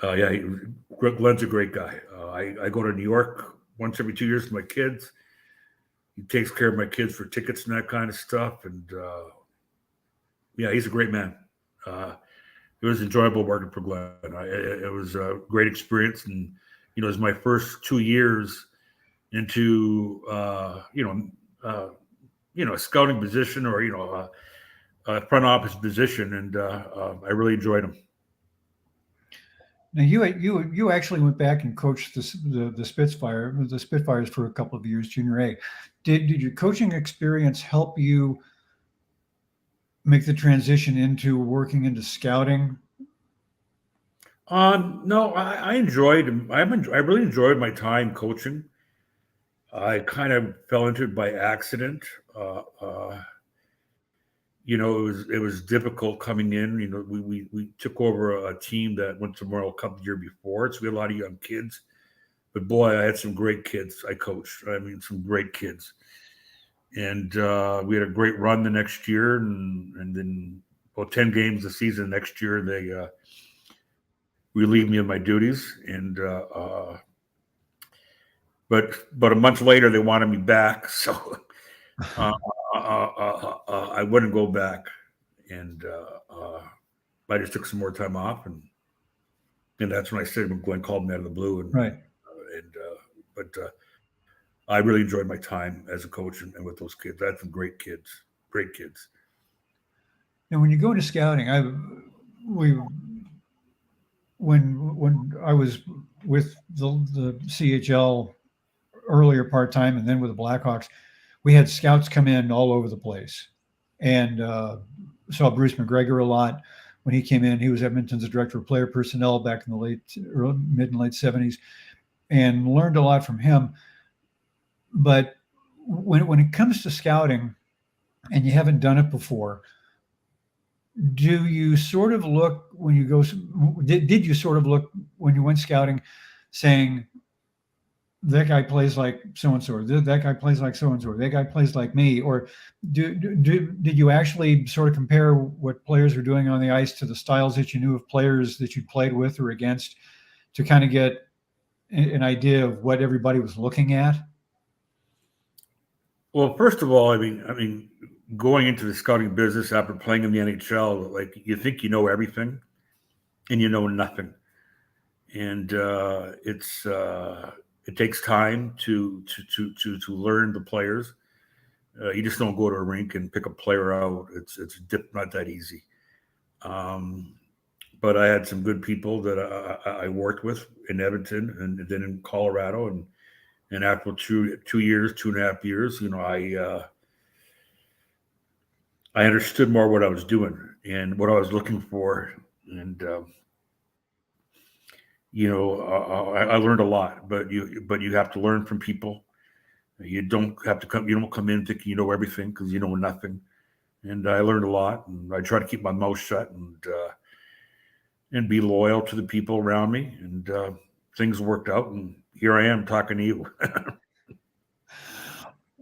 Glenn's a great guy. I go to New York once every 2 years with my kids. He takes care of my kids for tickets and that kind of stuff, and he's a great man. It was enjoyable working for Glenn. It was a great experience, and it was my first 2 years into a scouting position, or a front office position, and I really enjoyed them. Now you actually went back and coached the Spitfires for a couple of years, Junior A. Did your coaching experience help you make the transition into working into scouting? No, I enjoyed. I really enjoyed my time coaching. I kind of fell into it by accident. It was difficult coming in. We took over a team that went to the World Cup the year before, so we had a lot of young kids. But boy, I had some great kids I coached. I mean, some great kids. And we had a great run the next year, and then 10 games a season next year, they relieved me of my duties. And but a month later, they wanted me back, so I wouldn't go back, and I just took some more time off, and that's when I said when Glenn called me out of the blue, and right. But I really enjoyed my time as a coach and with those kids. I had some great kids. Now, when you go into scouting, when I was with the CHL earlier part-time and then with the Blackhawks, we had scouts come in all over the place, and saw Bruce McGregor a lot when he came in. He was Edmonton's director of player personnel back in the mid and late 70s, and learned a lot from him. But when it comes to scouting, and you haven't done it before, do you sort of look when you go? Did you sort of look when you went scouting, saying, that guy plays like so and so, that guy plays like so and so, that guy plays like me? Or did you actually sort of compare what players were doing on the ice to the styles that you knew of players that you played with or against, to kind of get an idea of what everybody was looking at? Well, first of all, I mean, going into the scouting business after playing in the NHL, like you think you know everything, and you know nothing, and it takes time to learn the players. You just don't go to a rink and pick a player out. It's not that easy. But I had some good people that I worked with in Edmonton and then in Colorado, and after 2.5 years, I understood more what I was doing and what I was looking for, and I learned a lot. But you have to learn from people. You don't come in thinking you know everything, because you know nothing. And I learned a lot, and I try to keep my mouth shut and be loyal to the people around me. And things worked out, and here I am talking to you.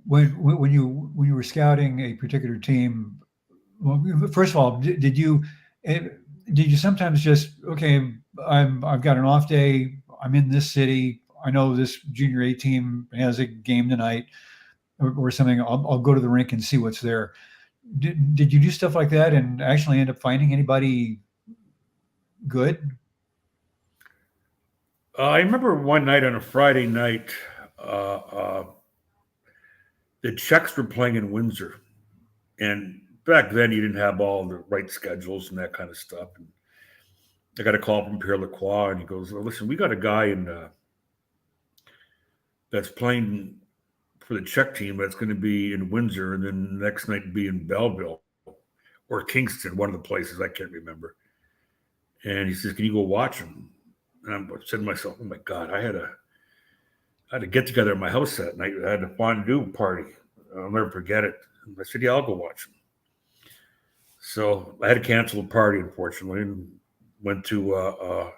When you were scouting a particular team, well, first of all, did you sometimes just, okay, I've got an off day, I'm in this city, I know this junior A team has a game tonight or something, I'll go to the rink and see what's there? Did you do stuff like that and actually end up finding anybody good? I remember one night on a Friday night, the Czechs were playing in Windsor, and back then you didn't have all the right schedules and that kind of stuff. And I got a call from Pierre Lacroix, and he goes, well, "Listen, we got a guy that's playing for the Czech team that's going to be in Windsor, and then the next night be in Belleville or Kingston, one of the places, I can't remember." And he says, "Can you go watch him?" And I said to myself, "Oh my God, I had a get together at my house that night. I had a fondue party. I'll never forget it." And I said, "Yeah, I'll go watch him." So I had to cancel the party, unfortunately, and went to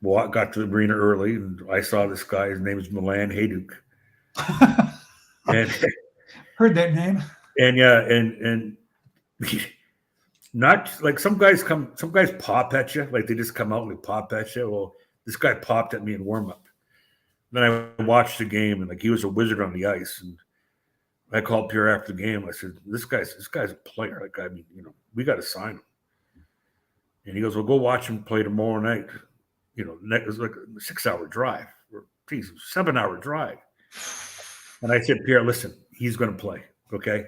got to the arena early, and I saw this guy. His name is Milan Hajduk. And heard that name. And yeah, and not like some guys pop at you, like they just come out and they pop at you. Well, this guy popped at me in warm up. Then I watched the game, and like he was a wizard on the ice. And I called Pierre after the game. I said, "This guy's a player. Like, I mean, we got to sign him." And he goes, "Well, go watch him play tomorrow night." It was like a 6-hour drive, or 7-hour drive. And I said, "Pierre, listen, he's going to play. Okay.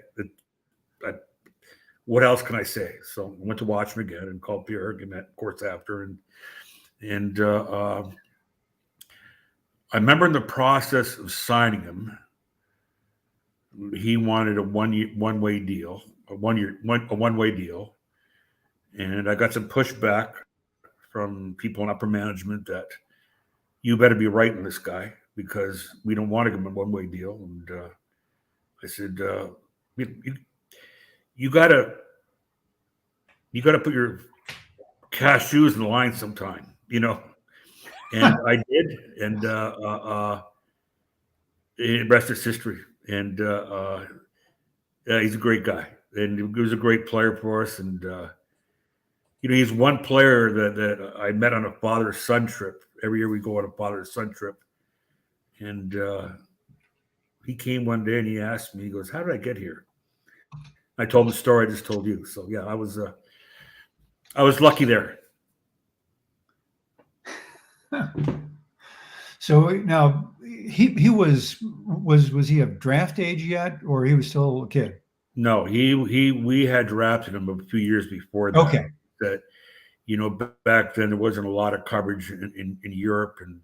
What else can I say?" So I went to watch him again and called Pierre again, of course, after. And I remember in the process of signing him, he wanted a one-way deal, a one-way deal. And I got some pushback from people in upper management that you better be writing this guy, because we don't want to give him a one-way deal. And I said, you gotta put your cashews in the line sometime, And I did, and the rest is history. And he's a great guy, and he was a great player for us. And he's one player that I met on a father-son trip. Every year we go on a father-son trip, and he came one day and he asked me, he goes, "How did I get here?" I told him the story I just told you. So yeah, I was lucky there. So now he was he of draft age yet, or he was still a kid? No, we had drafted him a few years before that. Okay. That back then there wasn't a lot of coverage in Europe, and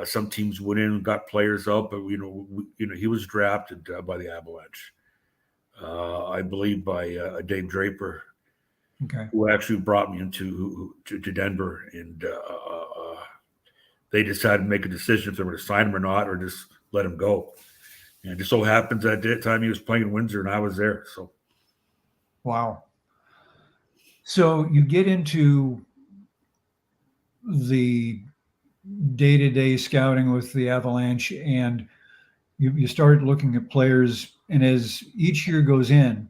some teams went in and got players out, but he was drafted by the Avalanche, I believe by Dave Draper, okay, who actually brought me into Denver, and they decided to make a decision if they were to sign him or not, or just let him go. And it just so happens at that time he was playing in Windsor, and I was there. So, wow. So you get into the day-to-day scouting with the Avalanche, and you started looking at players, and as each year goes in,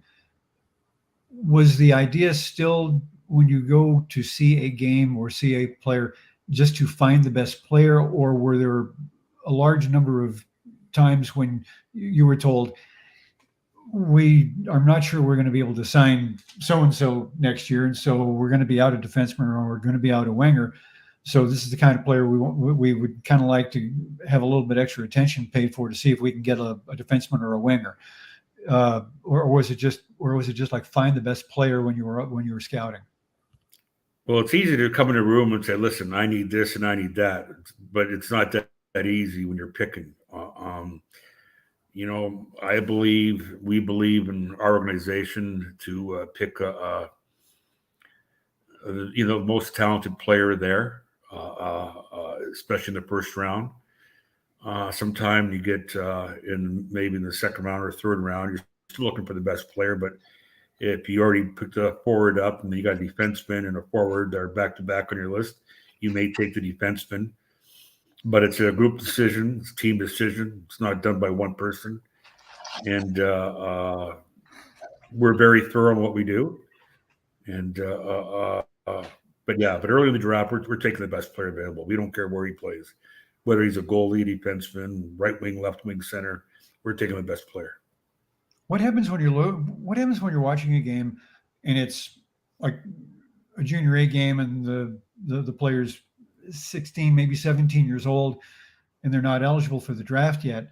was the idea still when you go to see a game or see a player just to find the best player, or were there a large number of times when you were told, we are not sure we're going to be able to sign so-and-so next year, and so we're going to be out a defenseman or we're going to be out a winger. So this is the kind of player we would kind of like to have a little bit extra attention paid for to see if we can get a defenseman or a winger. Or was it just like find the best player when you were scouting? Well, it's easy to come in a room and say, listen, I need this and I need that, but it's not that easy when you're picking. We believe in our organization to pick the most talented player there, especially in the first round. Sometime you get maybe in the second round or third round, you're still looking for the best player. But if you already picked a forward up and then you got a defenseman and a forward that are back-to-back on your list, you may take the defenseman. But it's a group decision, it's a team decision. It's not done by one person. And we're very thorough in what we do. And but early in the draft, we're taking the best player available. We don't care where he plays, whether he's a goalie, defenseman, right wing, left wing, center. We're taking the best player. What happens when you're watching a game and it's like a junior A game and the player's 16, maybe 17 years old, and they're not eligible for the draft yet,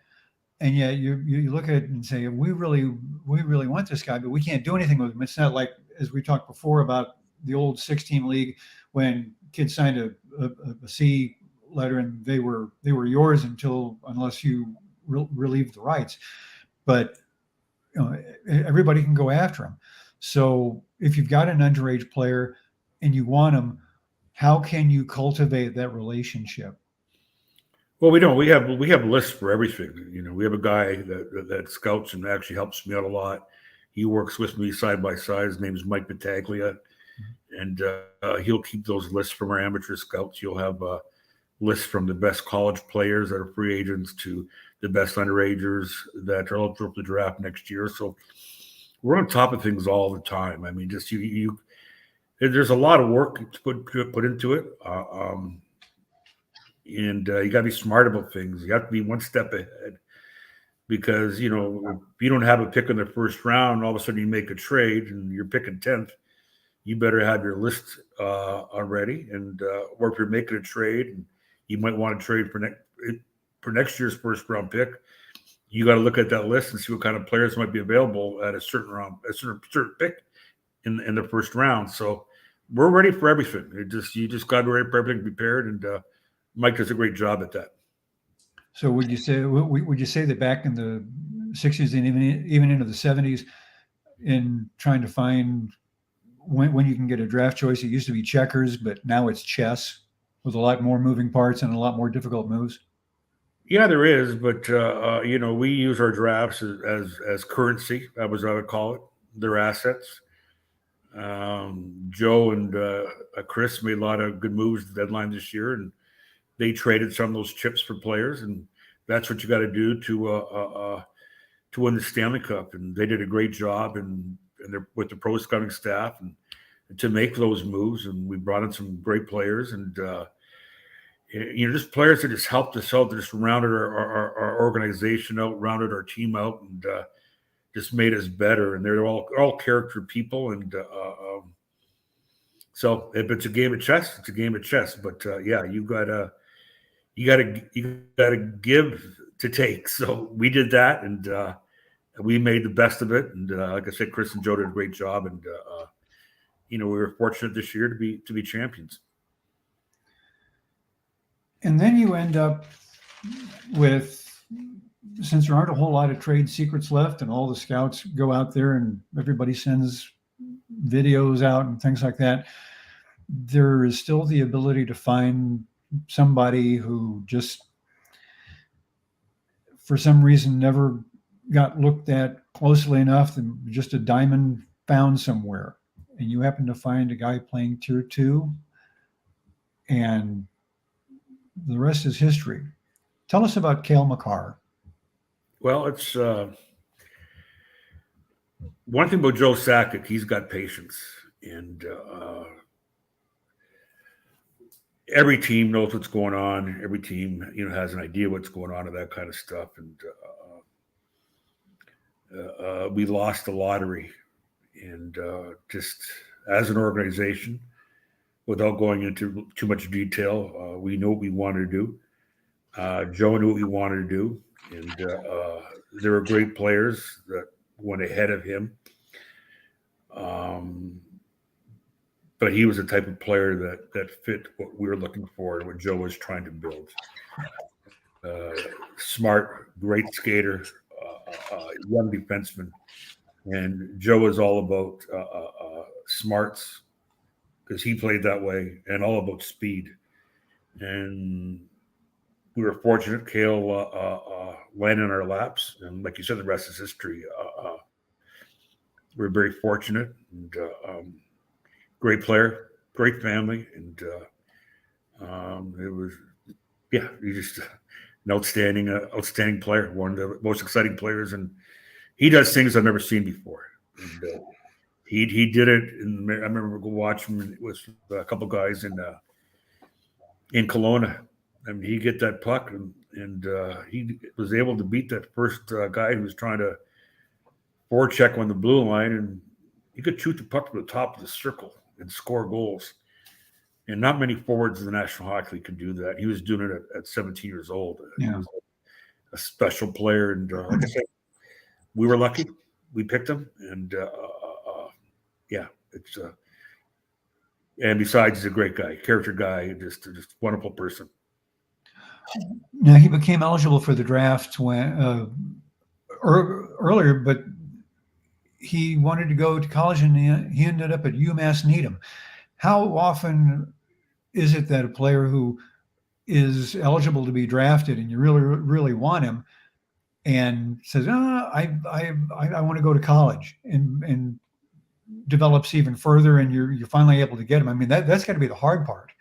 and yet you look at it and say, we really want this guy, but we can't do anything with him. It's not like, as we talked before about the old 16 league when kids signed a C letter and they were yours unless you relieved the rights. But everybody can go after him. So if you've got an underage player and you want him, how can you cultivate that relationship? Well, we don't. We have lists for everything. We have a guy that scouts and actually helps me out a lot. He works with me side by side. His name is Mike Battaglia, and he'll keep those lists from our amateur scouts. You'll have lists from the best college players that are free agents to the best underagers that are eligible for the draft next year. So we're on top of things all the time. I mean, just there's a lot of work to put into it. And you got to be smart about things. You have to be one step ahead because, if you don't have a pick in the first round, all of a sudden you make a trade and you're picking 10th, you better have your list already. And or if you're making a trade and you might want to trade for next year's first round pick, you got to look at that list and see what kind of players might be available at a certain round, a certain pick in the first round. So we're ready for everything. You just got to be ready for everything, prepared, and Mike does a great job at that. So would you say that back in the 60s and even into the 70s, in trying to find when you can get a draft choice, it used to be checkers, but now it's chess with a lot more moving parts and a lot more difficult moves? Yeah, there is, but we use our drafts as currency. That was what I would call it. They're assets. Joe and Chris made a lot of good moves at the deadline this year, and they traded some of those chips for players, and that's what you got to do to win the Stanley Cup. And they did a great job, and they're with the pro scouting staff and to make those moves. And we brought in some great players, and just players that just helped us out, that just rounded our organization out, rounded our team out, and just made us better. And they're all character people, and so if it's a game of chess, it's a game of chess. But you gotta give to take. So we did that, and we made the best of it. And like I said, Chris and Joe did a great job, and we were fortunate this year to be champions. And then you end up with, since there aren't a whole lot of trade secrets left, and all the scouts go out there and everybody sends videos out and things like that, there is still the ability to find somebody who just, for some reason, never got looked at closely enough, and just a diamond found somewhere. And you happen to find a guy playing tier 2, and the rest is history. Tell us about Cale Makar. Well, it's one thing about Joe Sakic. He's got patience, and every team knows what's going on. Every team, has an idea what's going on and that kind of stuff. And we lost the lottery, and just as an organization, without going into too much detail, we knew what we wanted to do. Joe knew what we wanted to do, and there were great players that went ahead of him. But he was the type of player that fit what we were looking for and what Joe was trying to build. Smart, great skater, young defenseman. And Joe was all about smarts, because he played that way, and all about speed. And we were fortunate. Cale landed in our laps. And like you said, the rest is history. We're very fortunate, and great player, great family. And it was, he's just an outstanding player, one of the most exciting players. And he does things I've never seen before. And he did it. I remember watching him with a couple guys in Kelowna. I mean, he get that puck, and he was able to beat that first guy who was trying to forecheck on the blue line, and he could shoot the puck to the top of the circle and score goals. And not many forwards in the National Hockey League could do that. He was doing it at 17 years old. Yeah. He was a special player, and like I said, we were lucky. We picked him, and it's and besides, he's a great guy, character guy, just wonderful person. Now, he became eligible for the draft when earlier, but he wanted to go to college, and he ended up at UMass Needham. How often is it that a player who is eligible to be drafted and you really, really want him and says, I want to go to college, and develops even further, and you're finally able to get him? I mean, that's got to be the hard part.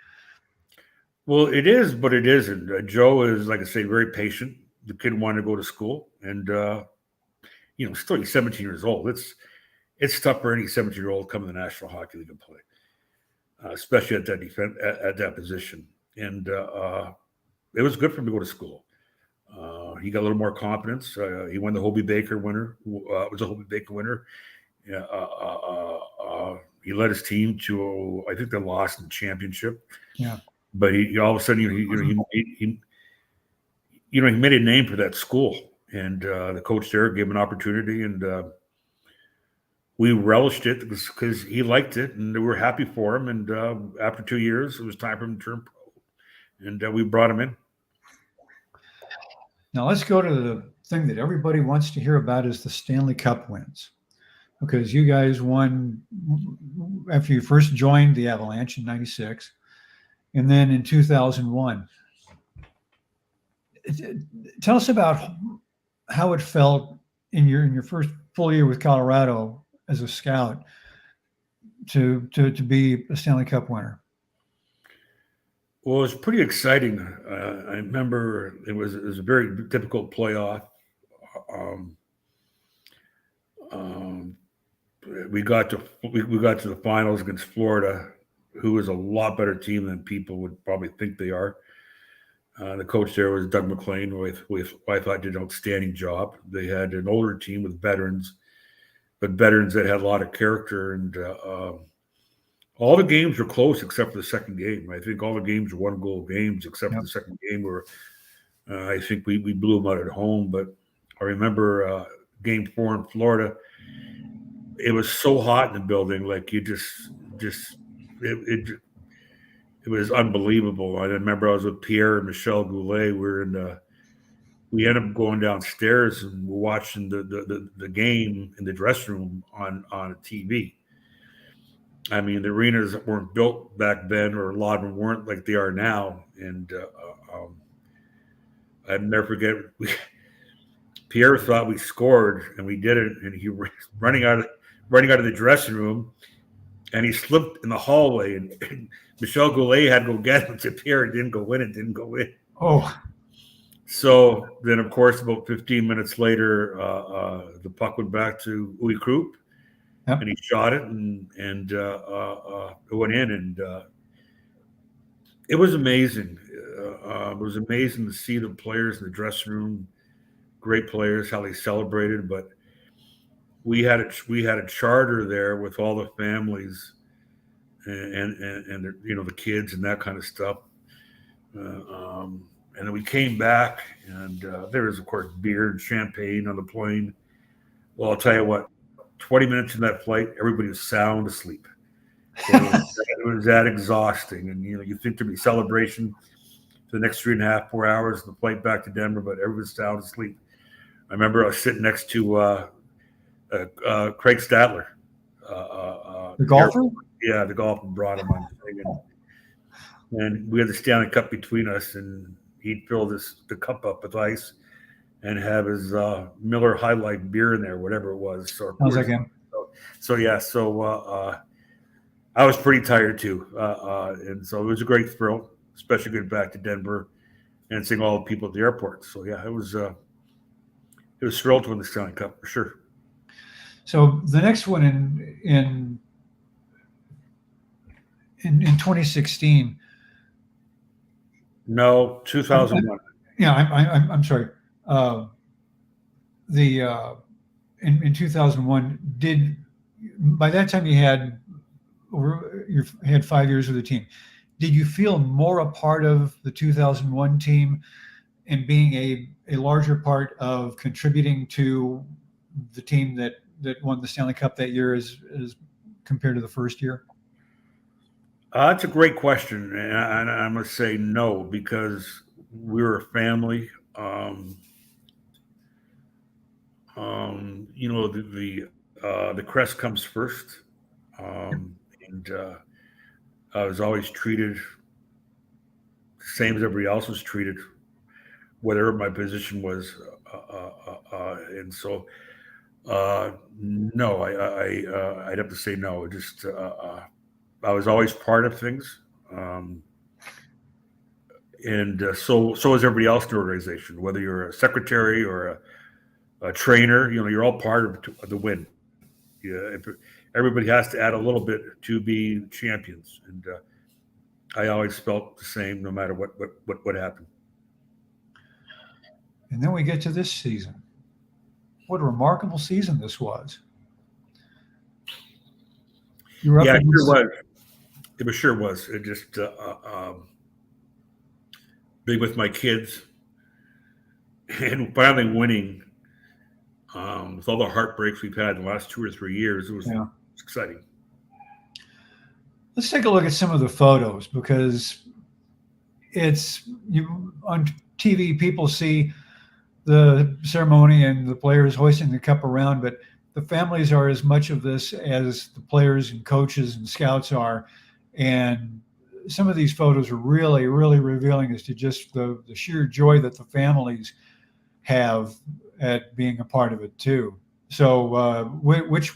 Well, it is, but it isn't. Joe is, like I say, very patient. The kid wanted to go to school, and still he's 17 years old. It's tough for any 17-year-old coming to the National Hockey League and play, especially at that at that position. And it was good for him to go to school. He got a little more confidence. He won the Hobey Baker winner. Was a Hobey Baker winner. He led his team to, I think, they lost in the championship. Yeah. But he all of a sudden, he made a name for that school, and the coach there gave him an opportunity, and we relished it because he liked it, and we were happy for him. And after 2 years, it was time for him to turn pro, and we brought him in. Now let's go to the thing that everybody wants to hear about, is the Stanley Cup wins, because you guys won after you first joined the Avalanche in '96. And then in 2001, tell us about how it felt in your first full year with Colorado as a scout to be a Stanley Cup winner. Well, it was pretty exciting. I remember it was a very difficult playoff. We got to the finals against Florida, who was a lot better team than people would probably think they are. The coach there was Doug McLean, who I thought did an outstanding job. They had an older team with veterans, but veterans that had a lot of character. And all the games were close except for the second game. I think all the games were one-goal games except for the second game, where I think we blew them out at home. But I remember Game 4 in Florida. It was so hot in the building, like you it was unbelievable. I remember I was with Pierre and Michel Goulet. We ended up going downstairs and we're watching the game in the dressing room on a TV. I mean, the arenas weren't built back then, or a lot of them weren't like they are now. And I'd never forget. Pierre thought we scored, and we didn't. And he was running out of the dressing room. and he slipped in the hallway, and Michel Goulet had to go get him and said, Pierre, it didn't go in. It didn't go in. Oh, So then, of course, about 15 minutes later, the puck went back to Uwe Krupp, yep. and he shot it, and it went in, and it was amazing. It was amazing to see the players in the dressing room, great players, how they celebrated. But we had a charter there with all the families and the kids and that kind of stuff. And then we came back, and there was, of course, beer and champagne on the plane. Well, I'll tell you what, 20 minutes in that flight, everybody was sound asleep. It was that exhausting. And, you think there'd be celebration for the next 3.5, 4 hours, the flight back to Denver, but everybody's sound asleep. I remember I was sitting next to Craig Stadler. The golfer? Yeah, the golfer brought him on. And we had the Stanley Cup between us, and he'd fill the cup up with ice and have his Miller High Life beer in there, whatever it was. So Sounds like him. I was pretty tired too, and so it was a great thrill, especially getting back to Denver and seeing all the people at the airport. So yeah, it was thrilled to win the Stanley Cup for sure. So the next one in 2016. No, 2001. Yeah, I'm sorry. In 2001, by that time you had 5 years with the team. Did you feel more a part of the 2001 team and being a larger part of contributing to the team that won the Stanley Cup that year as compared to the first year? That's a great question, and I must say no, because we were a family. The crest comes first, and I was always treated the same as everybody else was treated, whatever my position was, and so no, I'd have to say no. Just I was always part of things, and so is everybody else in the organization. Whether you're a secretary or a trainer, you're all part of the win. Yeah, everybody has to add a little bit to be champions, and I always felt the same, no matter what happened. And then we get to this season. What a remarkable season this was. You were up it sure was. It sure was. It just big with my kids, and finally winning. With all the heartbreaks we've had in the last 2 or 3 years, it was exciting. Let's take a look at some of the photos, because on TV, people see the ceremony and the players hoisting the cup around, but the families are as much of this as the players and coaches and scouts are. And some of these photos are really, really revealing as to just the sheer joy that the families have at being a part of it too. So which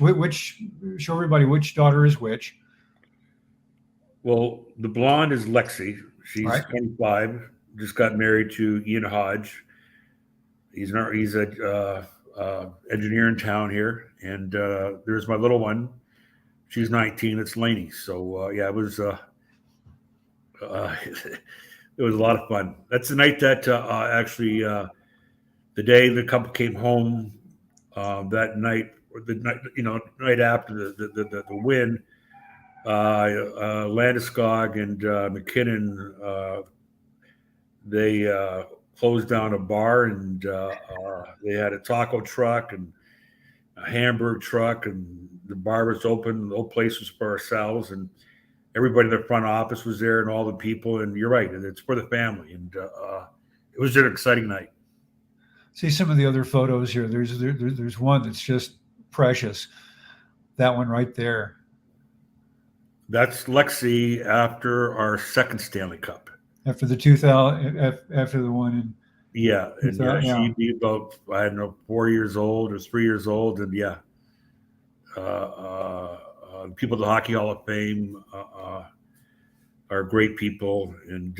show everybody which daughter is which. Well, the blonde is Lexi. She's 25, just got married to Ian Hodge. He's a engineer in town here. And there's my little one. She's 19. It's Laney. So it was it was a lot of fun. That's the night that actually the day the couple came home, that night, or the night, night after the win, Landeskog and McKinnon, they closed down a bar, and they had a taco truck and a hamburger truck, and the bar was open. The whole place was for ourselves, and everybody in the front office was there, and all the people. And you're right, it's for the family, and it was an exciting night. See some of the other photos here. There's one that's just precious. That one right there. That's Lexi after our second Stanley Cup. After the 2000, after the one in. Yeah, and she'd be about, I don't know, 4 years old or 3 years old, and people at the Hockey Hall of Fame are great people, and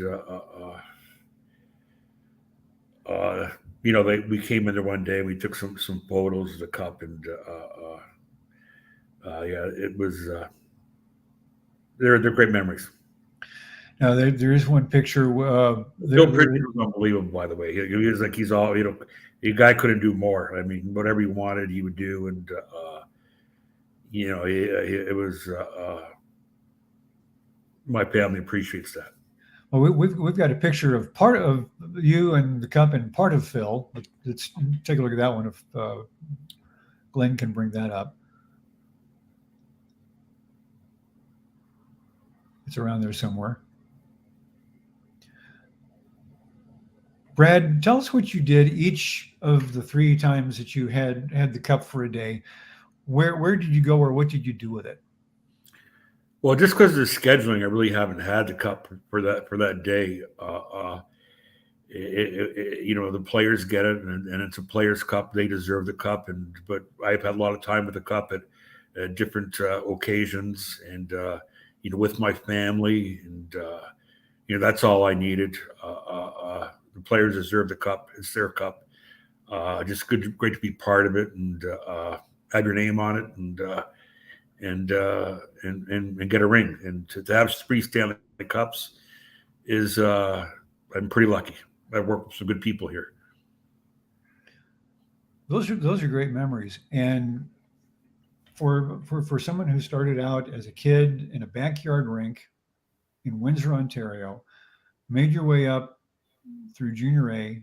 we came in there one day. We took some photos of the cup, and it was. They're great memories. Now there is one picture. Bill Pritchard was unbelievable, by the way. He was like, he's all, the guy couldn't do more. I mean, whatever he wanted, he would do, and it was. My family appreciates that. Well, we've got a picture of part of you and the cup and part of Phil. Let's take a look at that one if Glenn can bring that up. It's around there somewhere. Brad, tell us what you did each of the 3 times that you had the cup for a day. Where did you go, or what did you do with it? Well, just because of the scheduling, I really haven't had the cup for that day. The players get it, and it's a players' cup. They deserve the cup, but I've had a lot of time with the cup at different occasions, and with my family, and that's all I needed. The players deserve the cup. It's their cup. Just great to be part of it, and have your name on it, and get a ring, and to have 3 Stanley Cups is I'm pretty lucky. I work with some good people here. Those are great memories, and for someone who started out as a kid in a backyard rink in Windsor, Ontario, made your way up through Junior A,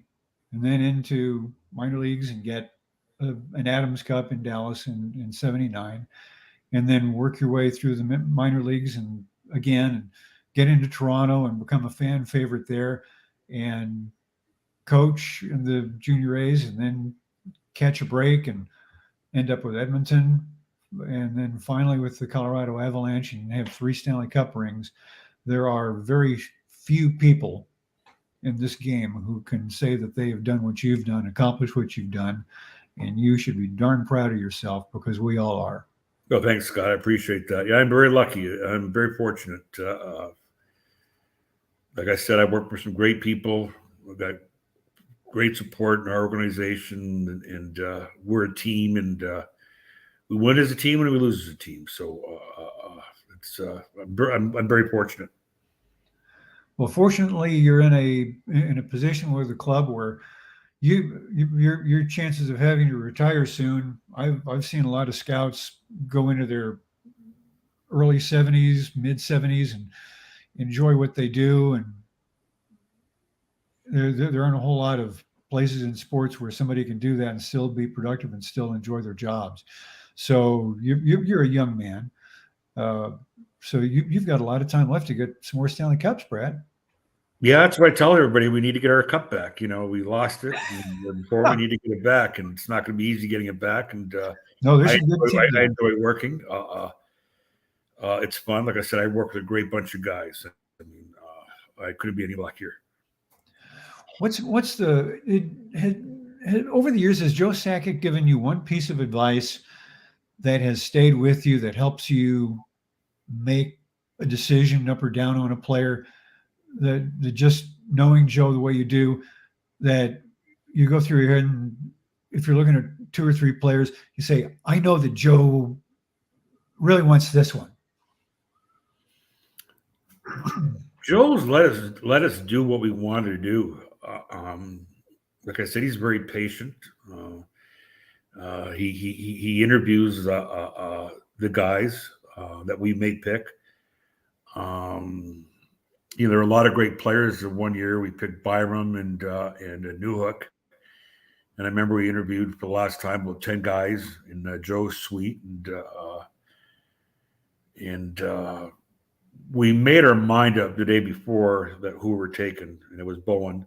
and then into minor leagues and get an Adams Cup in Dallas in '79. And then work your way through the minor leagues and get into Toronto and become a fan favorite there, and coach in the Junior A's, and then catch a break and end up with Edmonton, and then finally with the Colorado Avalanche, and have 3 Stanley Cup rings. There are very few people in this game who can say that they have done what you've done, accomplished what you've done, and you should be darn proud of yourself, because we all are. Oh, thanks, Scott. I appreciate that. Yeah, I'm very lucky. I'm very fortunate. Like I said, I work with some great people. We've got great support in our organization, and we're a team, and we win as a team and we lose as a team. So I'm very fortunate. Well, fortunately, you're in a position with the club where your chances of having to retire soon. I've seen a lot of scouts go into their early 70s, mid 70s, and enjoy what they do. And there aren't a whole lot of places in sports where somebody can do that and still be productive and still enjoy their jobs. So you're a young man. So you've got a lot of time left to get some more Stanley Cups, Brad. Yeah, that's what I tell everybody. We need to get our cup back. We lost it before. We need to get it back, and it's not going to be easy getting it back. And no, there's a good team. I enjoy working. It's fun. Like I said, I work with a great bunch of guys. I mean, I couldn't be any luckier. Over the years, has Joe Sakic given you one piece of advice that has stayed with you, that helps you make a decision up or down on a player? That just knowing Joe the way you do, that you go through your head, and if you're looking at 2 or 3 players, you say, I know that Joe really wants this one. Joe's let us do what we wanted to do. Like I said, he's very patient. He interviews the guys that we may pick. There are a lot of great players. One year we picked Byram and Newhook, and I remember we interviewed for the last time about 10 guys in Joe's suite, and we made our mind up the day before that who were taken, and it was Bowen.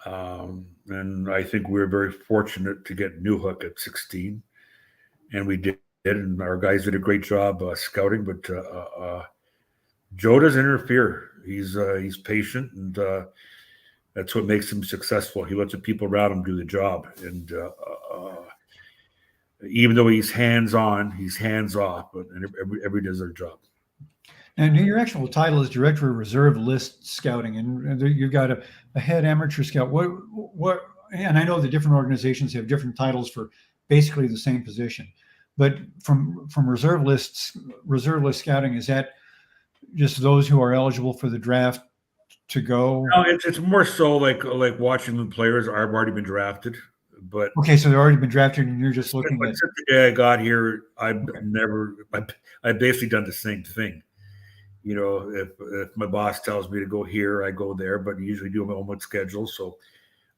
And I think we were very fortunate to get Newhook at 16, and we did, and our guys did a great job scouting. But Joe doesn't interfere. He's patient, and that's what makes him successful. He lets the people around him do the job, and even though he's hands-on, he's hands-off, but everybody does their job. And your actual title is Director of Reserve List Scouting, and you've got a head amateur scout. What? And I know the different organizations have different titles for basically the same position, but from reserve list scouting, is that just those who are eligible for the draft to go? No, it's more so like watching the players are already been drafted. But okay, so they've already been drafted, and you're just looking at. Since the day I got here, I've basically done the same thing. You know, if my boss tells me to go here, I go there, but I usually do my own schedule. So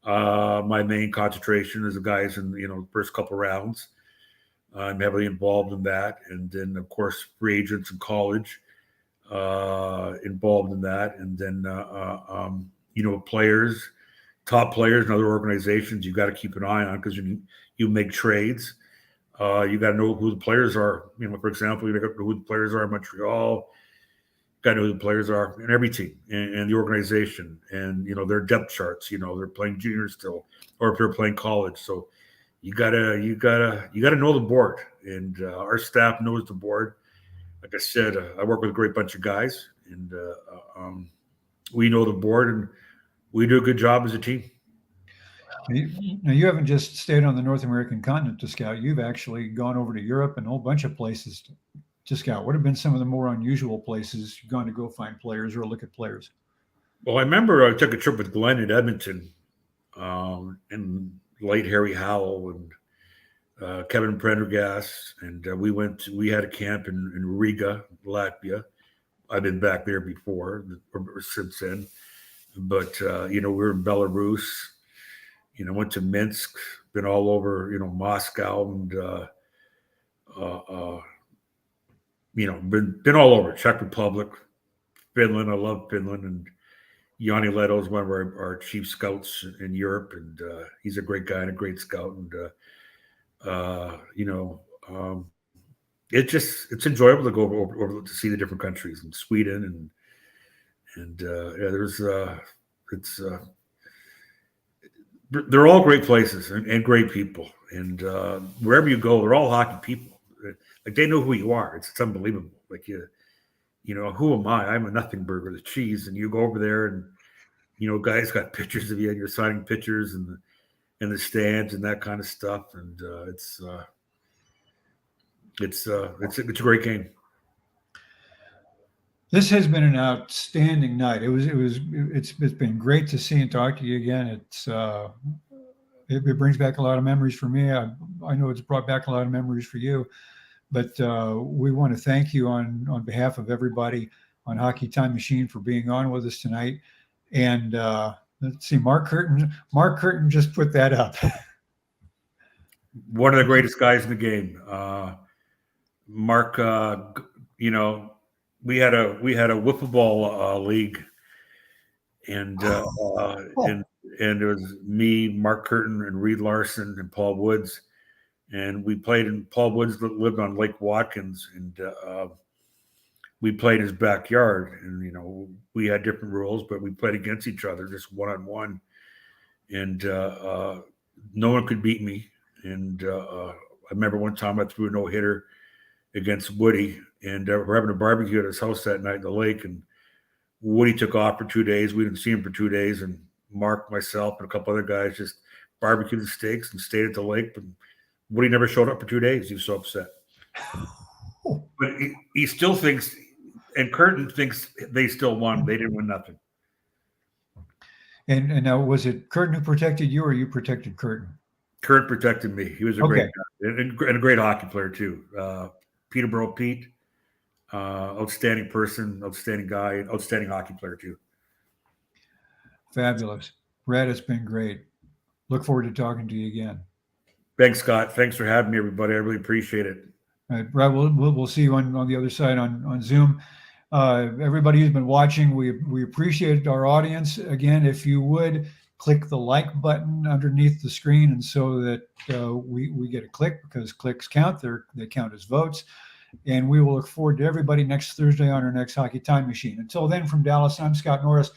my main concentration is the guys in, the first couple rounds. I'm heavily involved in that. And then, of course, free agents in college, involved in that. And then, players, top players in other organizations, you got to keep an eye on because you make trades. You got to know who the players are. For example, you got to know who the players are in Montreal. Got to know who the players are in every team and the organization, and their depth charts. They're playing juniors still, or if they're playing college. So you gotta know the board, and our staff knows the board. Like I said, I work with a great bunch of guys, and we know the board, and we do a good job as a team. Now, you haven't just stayed on the North American continent to scout. You've actually gone over to Europe and a whole bunch of places to scout. What have been some of the more unusual places you've gone to go find players or look at players? Well, I remember I took a trip with Glenn in Edmonton, and late Harry Howell and Kevin Prendergast, and we had a camp in Riga, Latvia. I've been back there before or since then, but we were in Belarus. Went to Minsk, been all over, Moscow, and been all over. Czech Republic, Finland. I love Finland, and Yanni Leto is one of our chief scouts in Europe, and he's a great guy and a great scout. And it's enjoyable to go over to see the different countries in Sweden and they're all great places and great people, and wherever you go, they're all hockey people. Like they know who you are. It's unbelievable. Like who am I? I'm a nothing burger, the cheese, and you go over there, and guys got pictures of you, and you're signing pictures in the stands and that kind of stuff, and it's a great game. This has been an outstanding night. It's been great to see and talk to you again. It brings back a lot of memories for me. I know it's brought back a lot of memories for you, but we want to thank you on behalf of everybody on Hockey Time Machine for being on with us tonight. And let's see, Mark Curtin just put that up. One of the greatest guys in the game. Mark, we had a wiffle ball league, and and it was me, Mark Curtin, and Reed Larson and Paul Woods, and we played. And Paul Woods lived on Lake Watkins, and we played in his backyard. And we had different rules, but we played against each other, just 1-on-1, and no one could beat me. And I remember one time I threw a no-hitter against Woody, and we're having a barbecue at his house that night in the lake, and Woody took off for 2 days. We didn't see him for 2 days, and Mark, myself, and a couple other guys just barbecued the steaks and stayed at the lake, but Woody never showed up for 2 days. He was so upset. But he still thinks, and Curtin thinks they still won. They didn't win nothing. And now, was it Curtin who protected you, or you protected Curtin? Curtin protected me. He was a great guy and a great hockey player too. Peterborough Pete, outstanding person, outstanding guy, outstanding hockey player too. Fabulous. Brad, it's been great. Look forward to talking to you again. Thanks, Scott. Thanks for having me, everybody. I really appreciate it. All right, Brad, we'll see you on the other side on Zoom. Everybody who's been watching, we appreciate our audience. Again, if you would, click the like button underneath the screen, and so that we get a click, because clicks count. They count as votes. And we will look forward to everybody next Thursday on our next Hockey Time Machine. Until then, from Dallas, I'm Scott Norris.